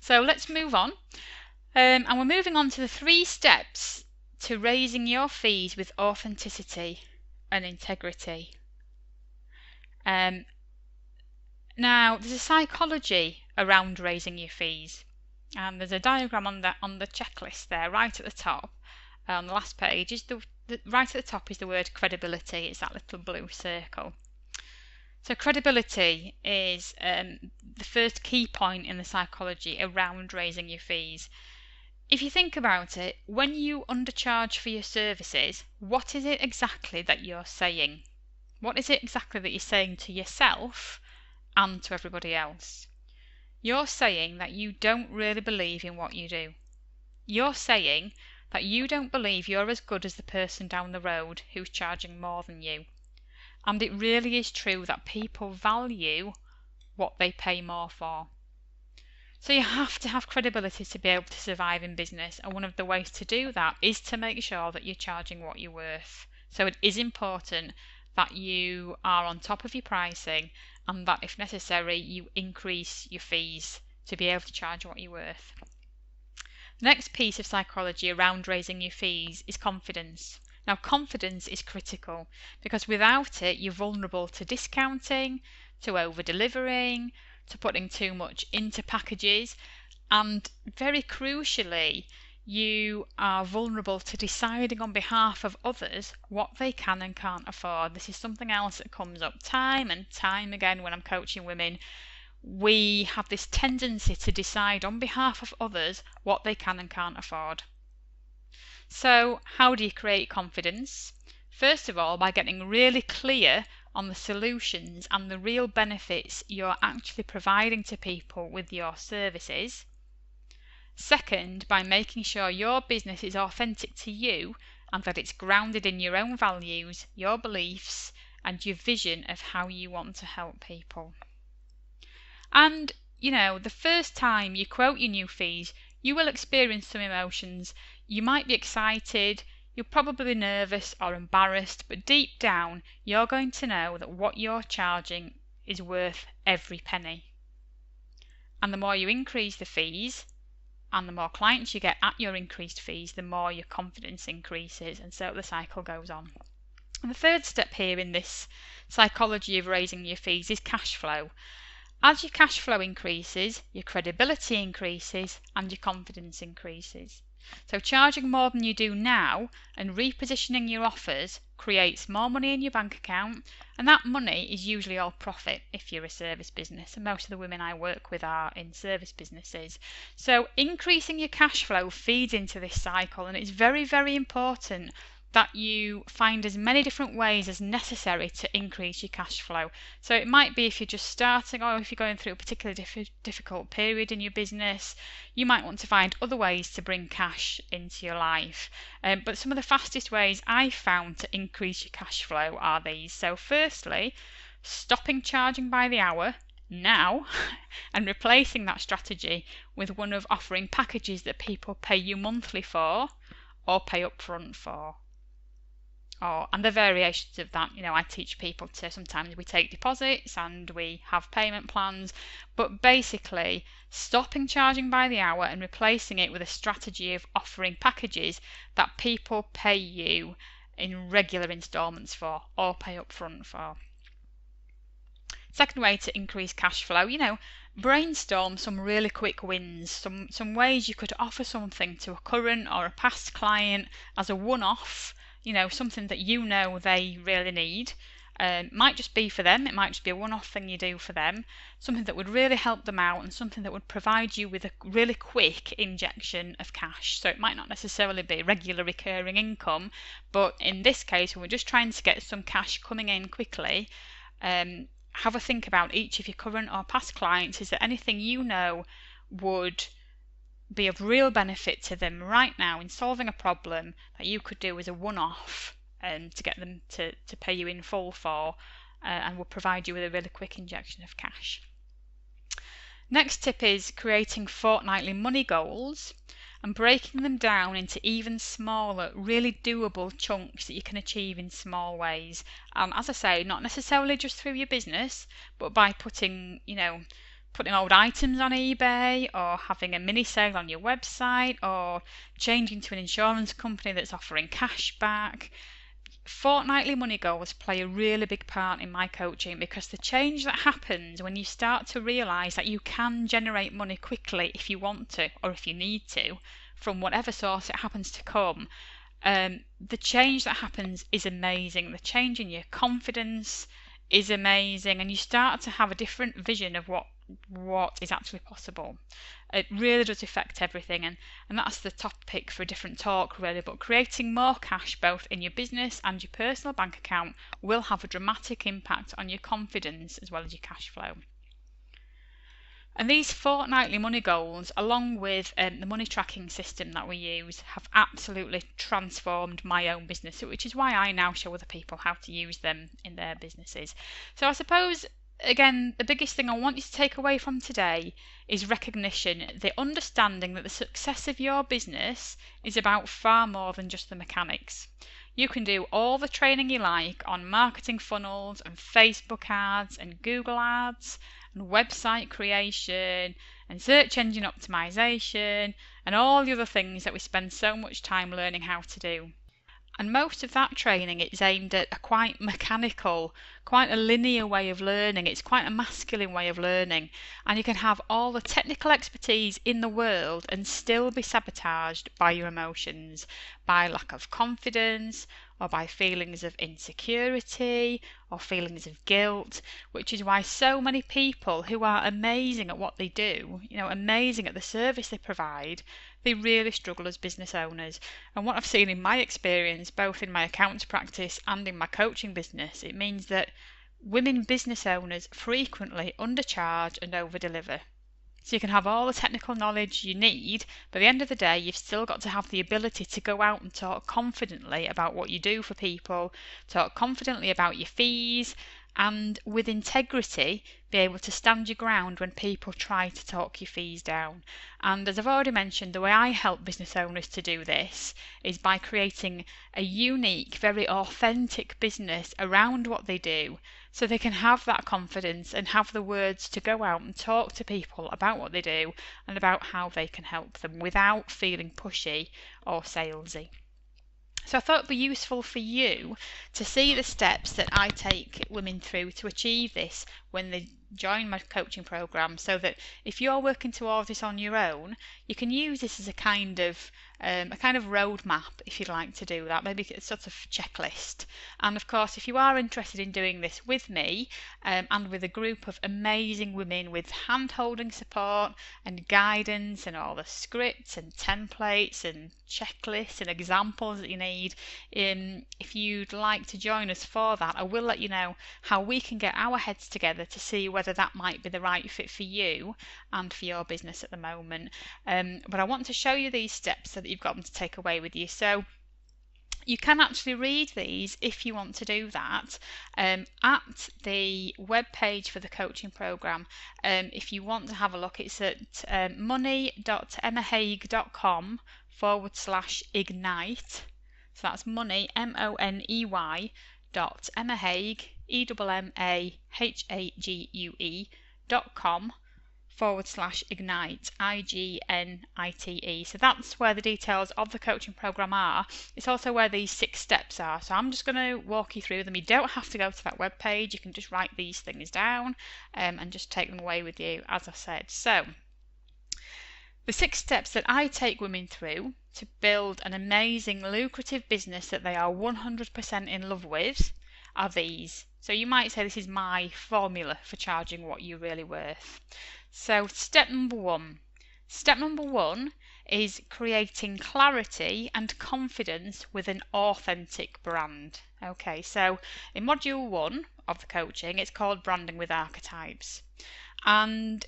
So let's move on. And we're moving on to the 3 steps to raising your fees with authenticity and integrity. Now, there's a psychology around raising your fees. And there's a diagram on the checklist there, right at the top. On the last page is right at the top is the word credibility. It's that little blue circle. So credibility is the first key point in the psychology around raising your fees. If you think about it, when you undercharge for your services, what is it exactly that you're saying? What is it exactly that you're saying to yourself and to everybody else? you're saying that you don't really believe in what you do. You're saying that you don't believe you're as good as the person down the road who's charging more than you. And it really is true that people value what they pay more for. So you have to have credibility to be able to survive in business, and one of the ways to do that is to make sure that you're charging what you're worth. So it is important that you are on top of your pricing, and that if necessary you increase your fees to be able to charge what you're worth. The next piece of psychology around raising your fees is confidence. Now, confidence is critical because without it, you're vulnerable to discounting, to over-delivering, to putting too much into packages, and very crucially, you are vulnerable to deciding on behalf of others what they can and can't afford. This is something else that comes up time and time again when I'm coaching women. We have this tendency to decide on behalf of others what they can and can't afford. So how do you create confidence? First of all, by getting really clear on the solutions and the real benefits you're actually providing to people with your services. Second, by making sure your business is authentic to you and that it's grounded in your own values, your beliefs, and your vision of how you want to help people. And, the first time you quote your new fees, you will experience some emotions. You might be excited, you'll probably be nervous or embarrassed, but deep down, you're going to know that what you're charging is worth every penny. And the more you increase the fees, and the more clients you get at your increased fees, the more your confidence increases, and so the cycle goes on. And the third step here in this psychology of raising your fees is cash flow. As your cash flow increases, your credibility increases and your confidence increases. So charging more than you do now and repositioning your offers creates more money in your bank account, and that money is usually all profit if you're a service business, and most of the women I work with are in service businesses. So increasing your cash flow feeds into this cycle, and it's very, very important that you find as many different ways as necessary to increase your cash flow. So it might be if you're just starting or if you're going through a particularly difficult period in your business, you might want to find other ways to bring cash into your life. But some of the fastest ways I've found to increase your cash flow are these. So firstly, stopping charging by the hour now and replacing that strategy with one of offering packages that people pay you monthly for or pay upfront for. And the variations of that, I teach people to, sometimes we take deposits and we have payment plans, but basically stopping charging by the hour and replacing it with a strategy of offering packages that people pay you in regular instalments for or pay upfront for. Second way to increase cash flow, brainstorm some really quick wins, some ways you could offer something to a current or a past client as a one-off, something that they really need. Might just be for them, it might just be a one-off thing you do for them, something that would really help them out and something that would provide you with a really quick injection of cash. So it might not necessarily be regular recurring income, but in this case when we're just trying to get some cash coming in quickly, have a think about each of your current or past clients. Is there anything would be of real benefit to them right now in solving a problem that you could do as a one-off to get them to pay you in full for and will provide you with a really quick injection of cash. Next tip is creating fortnightly money goals and breaking them down into even smaller, really doable chunks that you can achieve in small ways. As I say, not necessarily just through your business, but by putting old items on eBay or having a mini sale on your website or changing to an insurance company that's offering cash back. Fortnightly money goals play a really big part in my coaching because the change that happens when you start to realise that you can generate money quickly if you want to or if you need to from whatever source it happens to come, the change that happens is amazing. The change in your confidence is amazing, and you start to have a different vision of what is actually possible. It really does affect everything, and that's the topic for a different talk really, but creating more cash both in your business and your personal bank account will have a dramatic impact on your confidence as well as your cash flow. And these fortnightly money goals, along with the money tracking system that we use, have absolutely transformed my own business, which is why I now show other people how to use them in their businesses. So I suppose, again, the biggest thing I want you to take away from today is recognition, the understanding that the success of your business is about far more than just the mechanics. You can do all the training you like on marketing funnels and Facebook ads and Google ads and website creation and search engine optimization and all the other things that we spend so much time learning how to do. And most of that training is aimed at a quite mechanical, quite a linear way of learning. It's quite a masculine way of learning. And you can have all the technical expertise in the world and still be sabotaged by your emotions, by lack of confidence, or by feelings of insecurity, or feelings of guilt, which is why so many people who are amazing at what they do, amazing at the service they provide, they really struggle as business owners. And what I've seen in my experience, both in my accounts practice and in my coaching business, it means that women business owners frequently undercharge and overdeliver. So you can have all the technical knowledge you need, but at the end of the day, you've still got to have the ability to go out and talk confidently about what you do for people, talk confidently about your fees, and with integrity be able to stand your ground when people try to talk your fees down. And as I've already mentioned, the way I help business owners to do this is by creating a unique, very authentic business around what they do, so they can have that confidence and have the words to go out and talk to people about what they do and about how they can help them without feeling pushy or salesy. So I thought it'd be useful for you to see the steps that I take women through to achieve this when they join my coaching program, so that if you're working towards this on your own, you can use this as a kind of roadmap, if you'd like to do that, maybe a sort of checklist. And of course, if you are interested in doing this with me and with a group of amazing women with hand-holding support and guidance and all the scripts and templates and checklists and examples that you need, if you'd like to join us for that, I will let you know how we can get our heads together to see whether that might be the right fit for you and for your business at the moment. But I want to show you these steps so that you've got them to take away with you. So you can actually read these if you want to do that at the web page for the coaching program. If you want to have a look, it's at money.emmahague.com/ignite. So that's money, MONEY .emmahague, EMMAHAGUE.com/ignite, IGNITE. So that's where the details of the coaching program are. It's also where these 6 steps are. So I'm just going to walk you through them. You don't have to go to that web page. You can just write these things down and just take them away with you, as I said. So the 6 steps that I take women through to build an amazing, lucrative business that they are 100% in love with are these. So you might say this is my formula for charging what you're really worth. So step number one. Step number one is creating clarity and confidence with an authentic brand. Okay, so in module 1 of the coaching, it's called Branding with Archetypes. And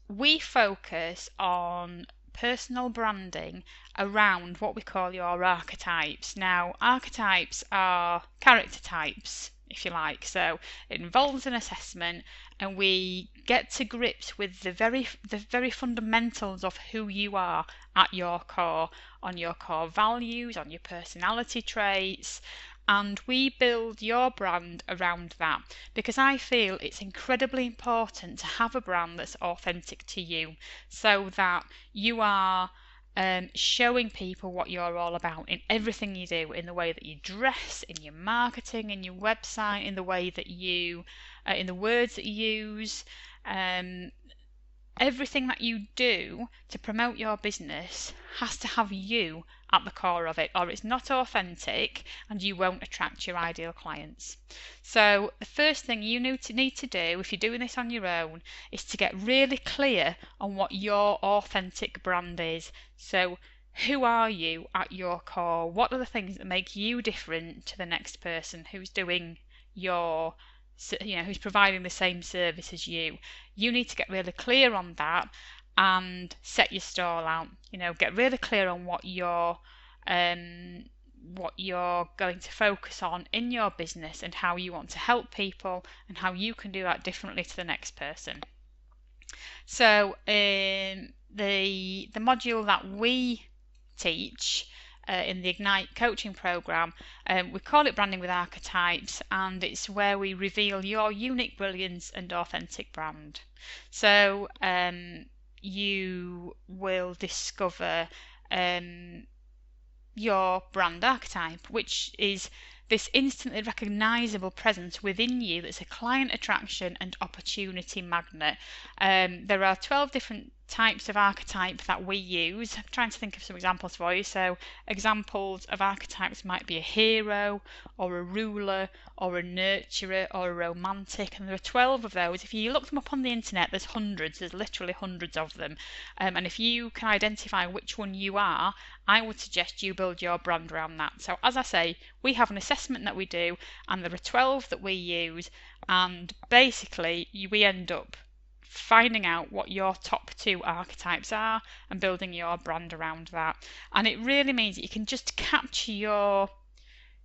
we focus on personal branding around what we call your archetypes. Now, archetypes are character types, if you like. So it involves an assessment, and we get to grips with the very fundamentals of who you are at your core, on your core values, on your personality traits. And we build your brand around that, because I feel it's incredibly important to have a brand that's authentic to you, so that you are showing people what you're all about in everything you do, in the way that you dress, in your marketing, in your website, in the way that you, in the words that you use. Everything that you do to promote your business has to have you at the core of it, or it's not authentic and you won't attract your ideal clients. So the first thing you need to do, if you're doing this on your own, is to get really clear on what your authentic brand is. So who are you at your core? What are the things that make you different to the next person who's doing your who's providing the same service as you. You need to get really clear on that and set your stall out. Get really clear on what you're going to focus on in your business and how you want to help people and how you can do that differently to the next person. So the module that we teach in the Ignite coaching program, we call it Branding with Archetypes, and it's where we reveal your unique brilliance and authentic brand. So you will discover your brand archetype, which is this instantly recognizable presence within you that's a client attraction and opportunity magnet. There are 12 different types of archetype that we use. I'm trying to think of some examples for you. So examples of archetypes might be a hero or a ruler or a nurturer or a romantic, and there are 12 of those. If you look them up on the internet, there's literally hundreds of them, and if you can identify which one you are, I would suggest you build your brand around that. So as I say, we have an assessment that we do, and there are 12 that we use, and basically we end up finding out what your top 2 archetypes are and building your brand around that. And it really means that you can just capture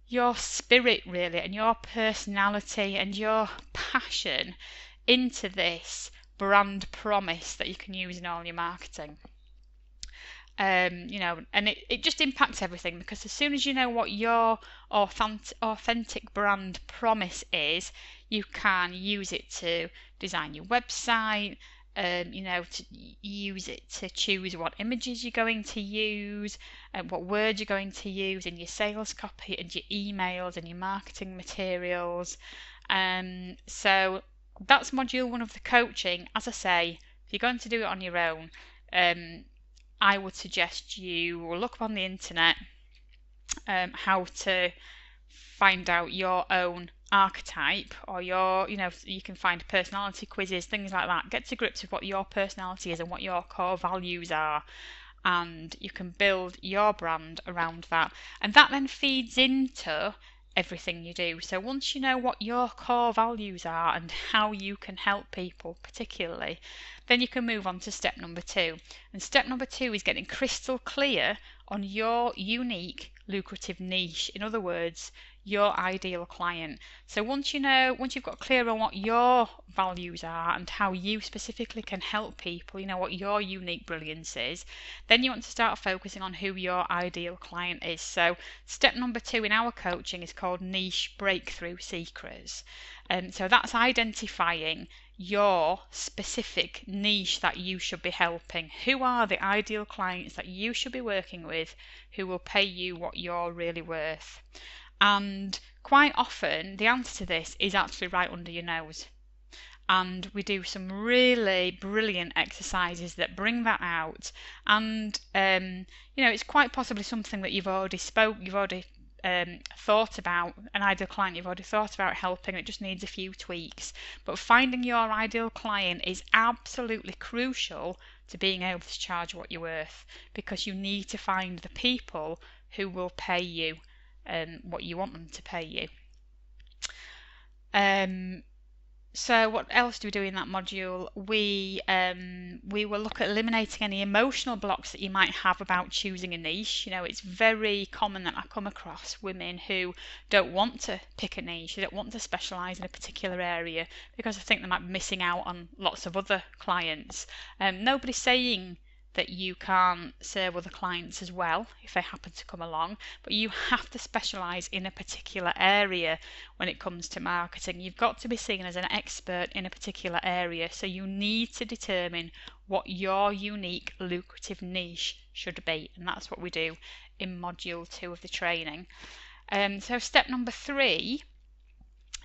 your spirit really, and your personality and your passion into this brand promise that you can use in all your marketing. And it just impacts everything, because as soon as you know what your authentic brand promise is, you can use it to design your website, to use it to choose what images you're going to use and what words you're going to use in your sales copy and your emails and your marketing materials. So that's module 1 of the coaching. As I say, if you're going to do it on your own, I would suggest you look up on the internet how to find out your own archetype, or you can find personality quizzes, things like that. Get to grips with what your personality is and what your core values are, and you can build your brand around that. And that then feeds into everything you do. So once you know what your core values are and how you can help people particularly, then you can move on to step number 2. And step number 2 is getting crystal clear on your unique lucrative niche. In other words, your ideal client. So once you've got clear on what your values are and how you specifically can help people, what your unique brilliance is, then you want to start focusing on who your ideal client is. So step number 2 in our coaching is called niche breakthrough secrets. So that's identifying your specific niche that you should be helping. Who are the ideal clients that you should be working with who will pay you what you're really worth? And quite often the answer to this is actually right under your nose. And we do some really brilliant exercises that bring that out. And it's quite possibly something that you've already thought about, an ideal client you've already thought about helping. It just needs a few tweaks. But finding your ideal client is absolutely crucial to being able to charge what you're worth, because you need to find the people who will pay you what you want them to pay you. So what else do we do in that module? We will look at eliminating any emotional blocks that you might have about choosing a niche. It's very common that I come across women who don't want to pick a niche, they don't want to specialise in a particular area because I think they might be missing out on lots of other clients. Nobody's saying that you can't serve other clients as well if they happen to come along, but you have to specialise in a particular area when it comes to marketing. You've got to be seen as an expert in a particular area, so you need to determine what your unique lucrative niche should be, and that's what we do in module 2 of the training. So step number 3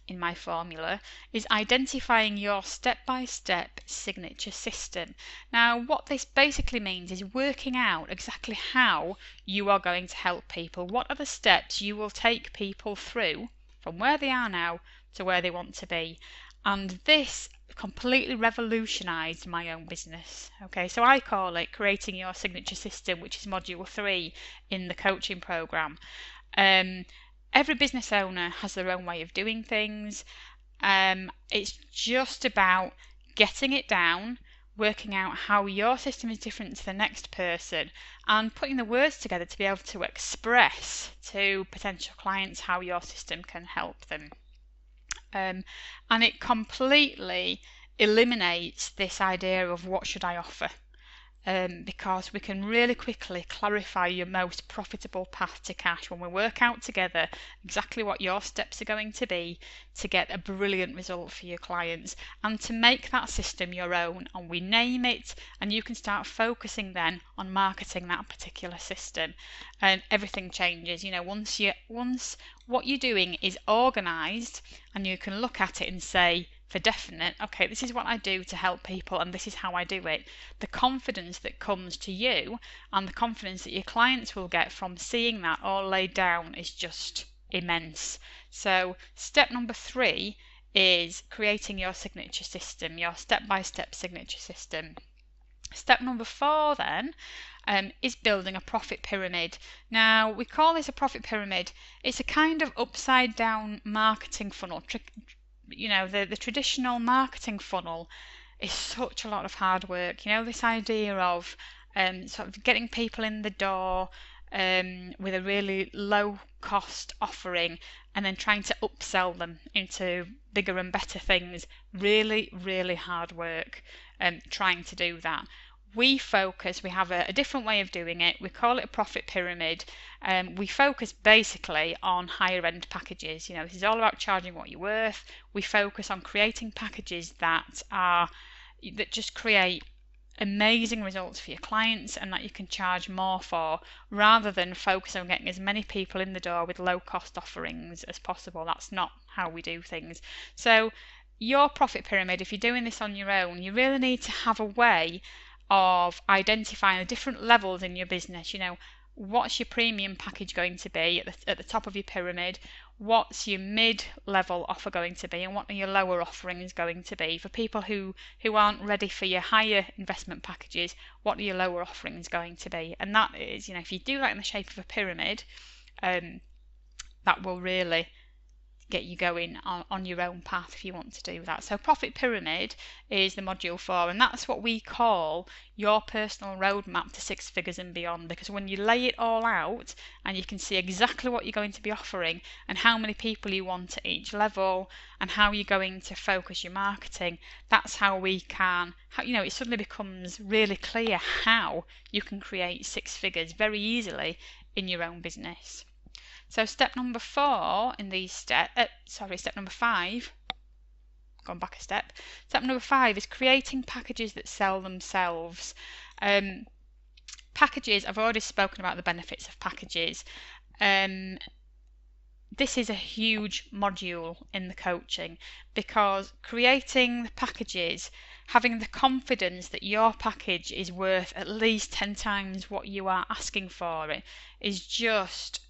in my formula is identifying your step-by-step signature system. Now, what this basically means is working out exactly how you are going to help people. What are the steps you will take people through from where they are now to where they want to be? And this completely revolutionized my own business. Okay, so I call it creating your signature system, which is module 3 in the coaching program. Every business owner has their own way of doing things. It's just about getting it down, working out how your system is different to the next person, and putting the words together to be able to express to potential clients how your system can help them. And it completely eliminates this idea of what should I offer. Because we can really quickly clarify your most profitable path to cash when we work out together exactly what your steps are going to be to get a brilliant result for your clients, and to make that system your own, and we name it, and you can start focusing then on marketing that particular system, and everything changes. Once what you're doing is organized and you can look at it and say for definite, okay, this is what I do to help people and this is how I do it, the confidence that comes to you and the confidence that your clients will get from seeing that all laid down is just immense. So step number 3 is creating your signature system, your step-by-step signature system. Step number 4 then is building a profit pyramid. Now, we call this a profit pyramid. It's a kind of upside down marketing funnel. The traditional marketing funnel is such a lot of hard work. This idea of sort of getting people in the door with a really low cost offering and then trying to upsell them into bigger and better things. Really, really hard work trying to do that. We have a different way of doing it. We call it a profit pyramid. We focus basically on higher end packages. This is all about charging what you're worth. We focus on creating packages that just create amazing results for your clients and that you can charge more for, rather than focus on getting as many people in the door with low cost offerings as possible. That's not how we do things. So your profit pyramid, if you're doing this on your own, you really need to have a way of identifying the different levels in your business. What's your premium package going to be at the top of your pyramid? What's your mid-level offer going to be, and what are your lower offerings going to be? For people who aren't ready for your higher investment packages, what are your lower offerings going to be? And that is, if you do that in the shape of a pyramid, that will really get you going on your own path if you want to do that. So profit pyramid is the module 4, and that's what we call your personal roadmap to 6 figures and beyond, because when you lay it all out and you can see exactly what you're going to be offering and how many people you want at each level and how you're going to focus your marketing, that's how it suddenly becomes really clear how you can create 6 figures very easily in your own business. So step number 4 in these step number 5, gone back a step. Step number 5 is creating packages that sell themselves. Packages, I've already spoken about the benefits of packages. This is a huge module in the coaching, because creating the packages, having the confidence that your package is worth at least 10 times what you are asking for it, is just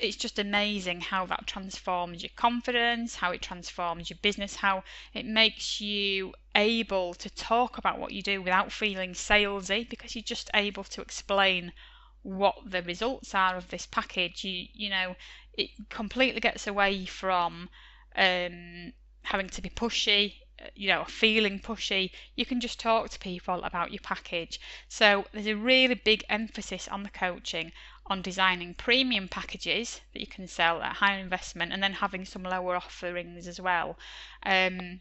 it's just amazing how that transforms your confidence, how it transforms your business, how it makes you able to talk about what you do without feeling salesy, because you're just able to explain what the results are of this package. It completely gets away from having to be pushy, feeling pushy. You can just talk to people about your package. So there's a really big emphasis on the coaching on designing premium packages that you can sell at higher investment, and then having some lower offerings as well. And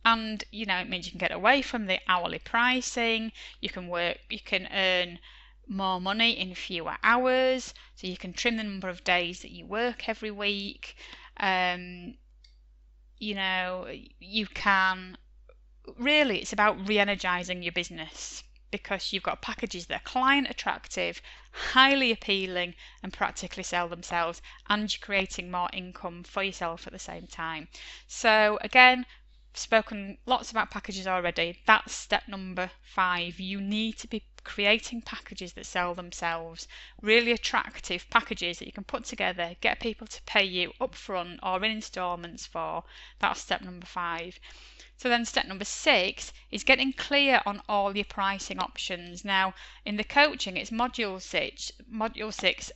it means you can get away from the hourly pricing. You can earn more money in fewer hours, so you can trim the number of days that you work every week. You can really, it's about re-energizing your business, because you've got packages that are client attractive, highly appealing, and practically sell themselves, and you're creating more income for yourself at the same time. So again, spoken lots about packages already. That's step number 5. You need to be creating packages that sell themselves, really attractive packages that you can put together, get people to pay you upfront or in installments for. That's step number 5. So then step number 6 is getting clear on all your pricing options. Now, in the coaching, it's module 6,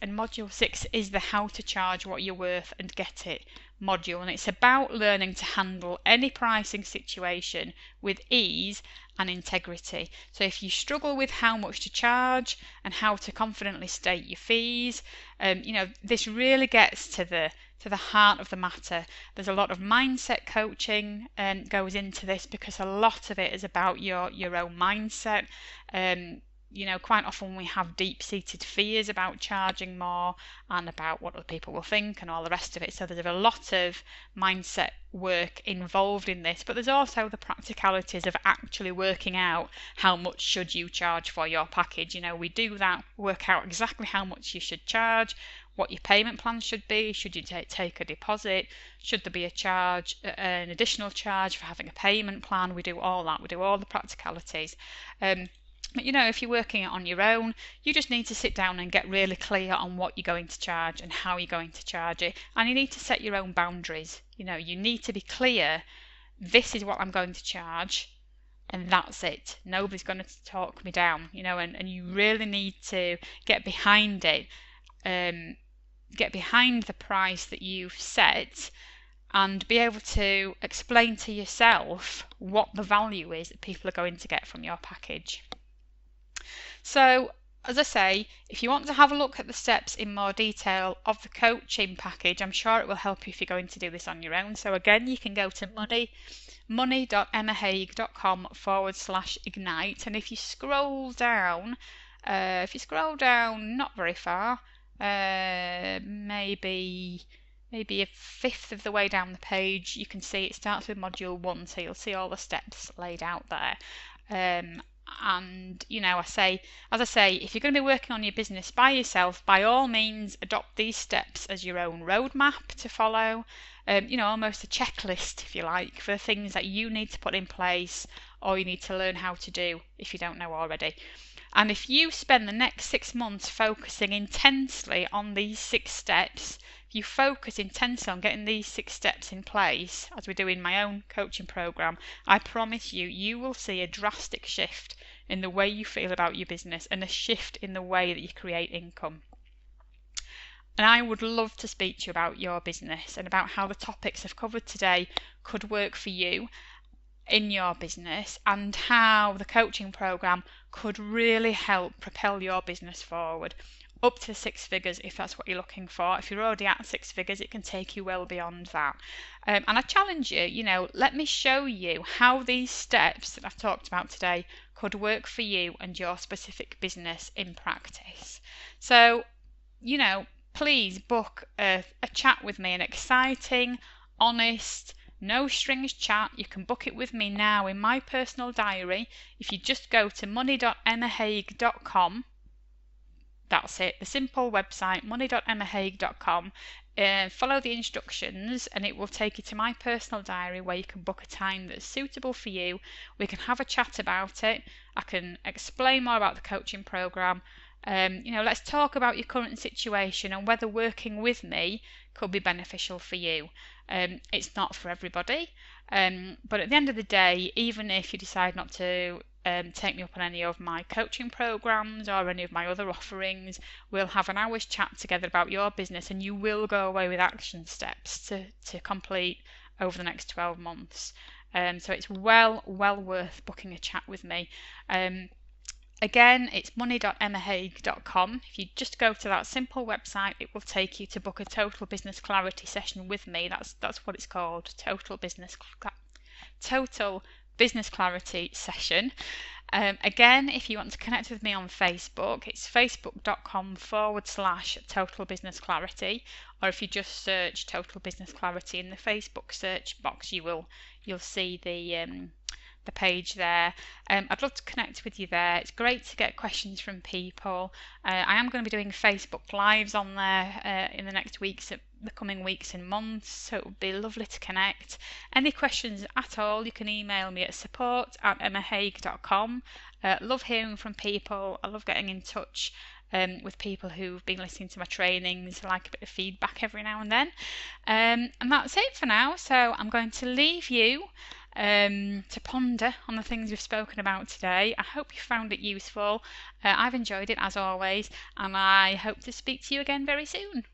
and module 6 is the how to charge what you're worth and get it module, and it's about learning to handle any pricing situation with ease and integrity. So if you struggle with how much to charge and how to confidently state your fees, this really gets to the heart of the matter. There's a lot of mindset coaching goes into this, because a lot of it is about your own mindset. Quite often we have deep-seated fears about charging more and about what other people will think and all the rest of it. So there's a lot of mindset work involved in this, but there's also the practicalities of actually working out how much should you charge for your package. We do that, work out exactly how much you should charge, what your payment plan should be. Should you take a deposit? Should there be an additional charge for having a payment plan? We do all that. We do all the practicalities. But if you're working it on your own, you just need to sit down and get really clear on what you're going to charge and how you're going to charge it. And you need to set your own boundaries. You need to be clear, this is what I'm going to charge, and that's it. Nobody's going to talk me down, and you really need to get behind it, get behind the price that you've set, and be able to explain to yourself what the value is that people are going to get from your package. So, as I say, if you want to have a look at the steps in more detail of the coaching package, I'm sure it will help you if you're going to do this on your own. So again, you can go to money.emmahague.com/ignite, and if you scroll down not very far, maybe a fifth of the way down the page, you can see it starts with module 1, so you'll see all the steps laid out there. And as I say, if you're going to be working on your business by yourself, by all means adopt these steps as your own roadmap to follow, almost a checklist, if you like, for the things that you need to put in place or you need to learn how to do if you don't know already. And if you spend the next 6 months focusing intensely on these 6 steps, if you focus intensely on getting these 6 steps in place, as we do in my own coaching program, I promise you will see a drastic shift in the way you feel about your business and a shift in the way that you create income. And I would love to speak to you about your business and about how the topics I've covered today could work for you in your business, and how the coaching program could really help propel your business forward up to 6 figures if that's what you're looking for. If you're already at 6 figures, it can take you well beyond that. And I challenge you, let me show you how these steps that I've talked about today could work for you and your specific business in practice. So, please book a chat with me, an exciting, honest, no strings chat. You can book it with me now in my personal diary. If you just go to money.emmahague.com, that's it, the simple website, money.emmahague.com, follow the instructions and it will take you to my personal diary where you can book a time that's suitable for you. We can have a chat about it. I can explain more about the coaching program. Let's talk about your current situation and whether working with me could be beneficial for you. It's not for everybody, but at the end of the day, even if you decide not to take me up on any of my coaching programs or any of my other offerings, we'll have an hour's chat together about your business, and you will go away with action steps to complete over the next 12 months. So it's well worth booking a chat with me. Again, it's money.emmahague.com. If you just go to that simple website, it will take you to book a total business clarity session with me. That's what it's called, total business clarity session. Again, if you want to connect with me on Facebook, it's facebook.com/total business clarity, or if you just search total business clarity in the Facebook search box, you'll see the page there. I'd love to connect with you there. It's great to get questions from people. I am going to be doing Facebook Lives on there in the coming weeks and months, so it would be lovely to connect. Any questions at all, you can email me at support@emmahague.com. Love hearing from people. I love getting in touch with people who've been listening to my trainings. I like a bit of feedback every now and then. And that's it for now. So I'm going to leave you to ponder on the things we've spoken about today. I hope you found it useful. I've enjoyed it as always, and I hope to speak to you again very soon.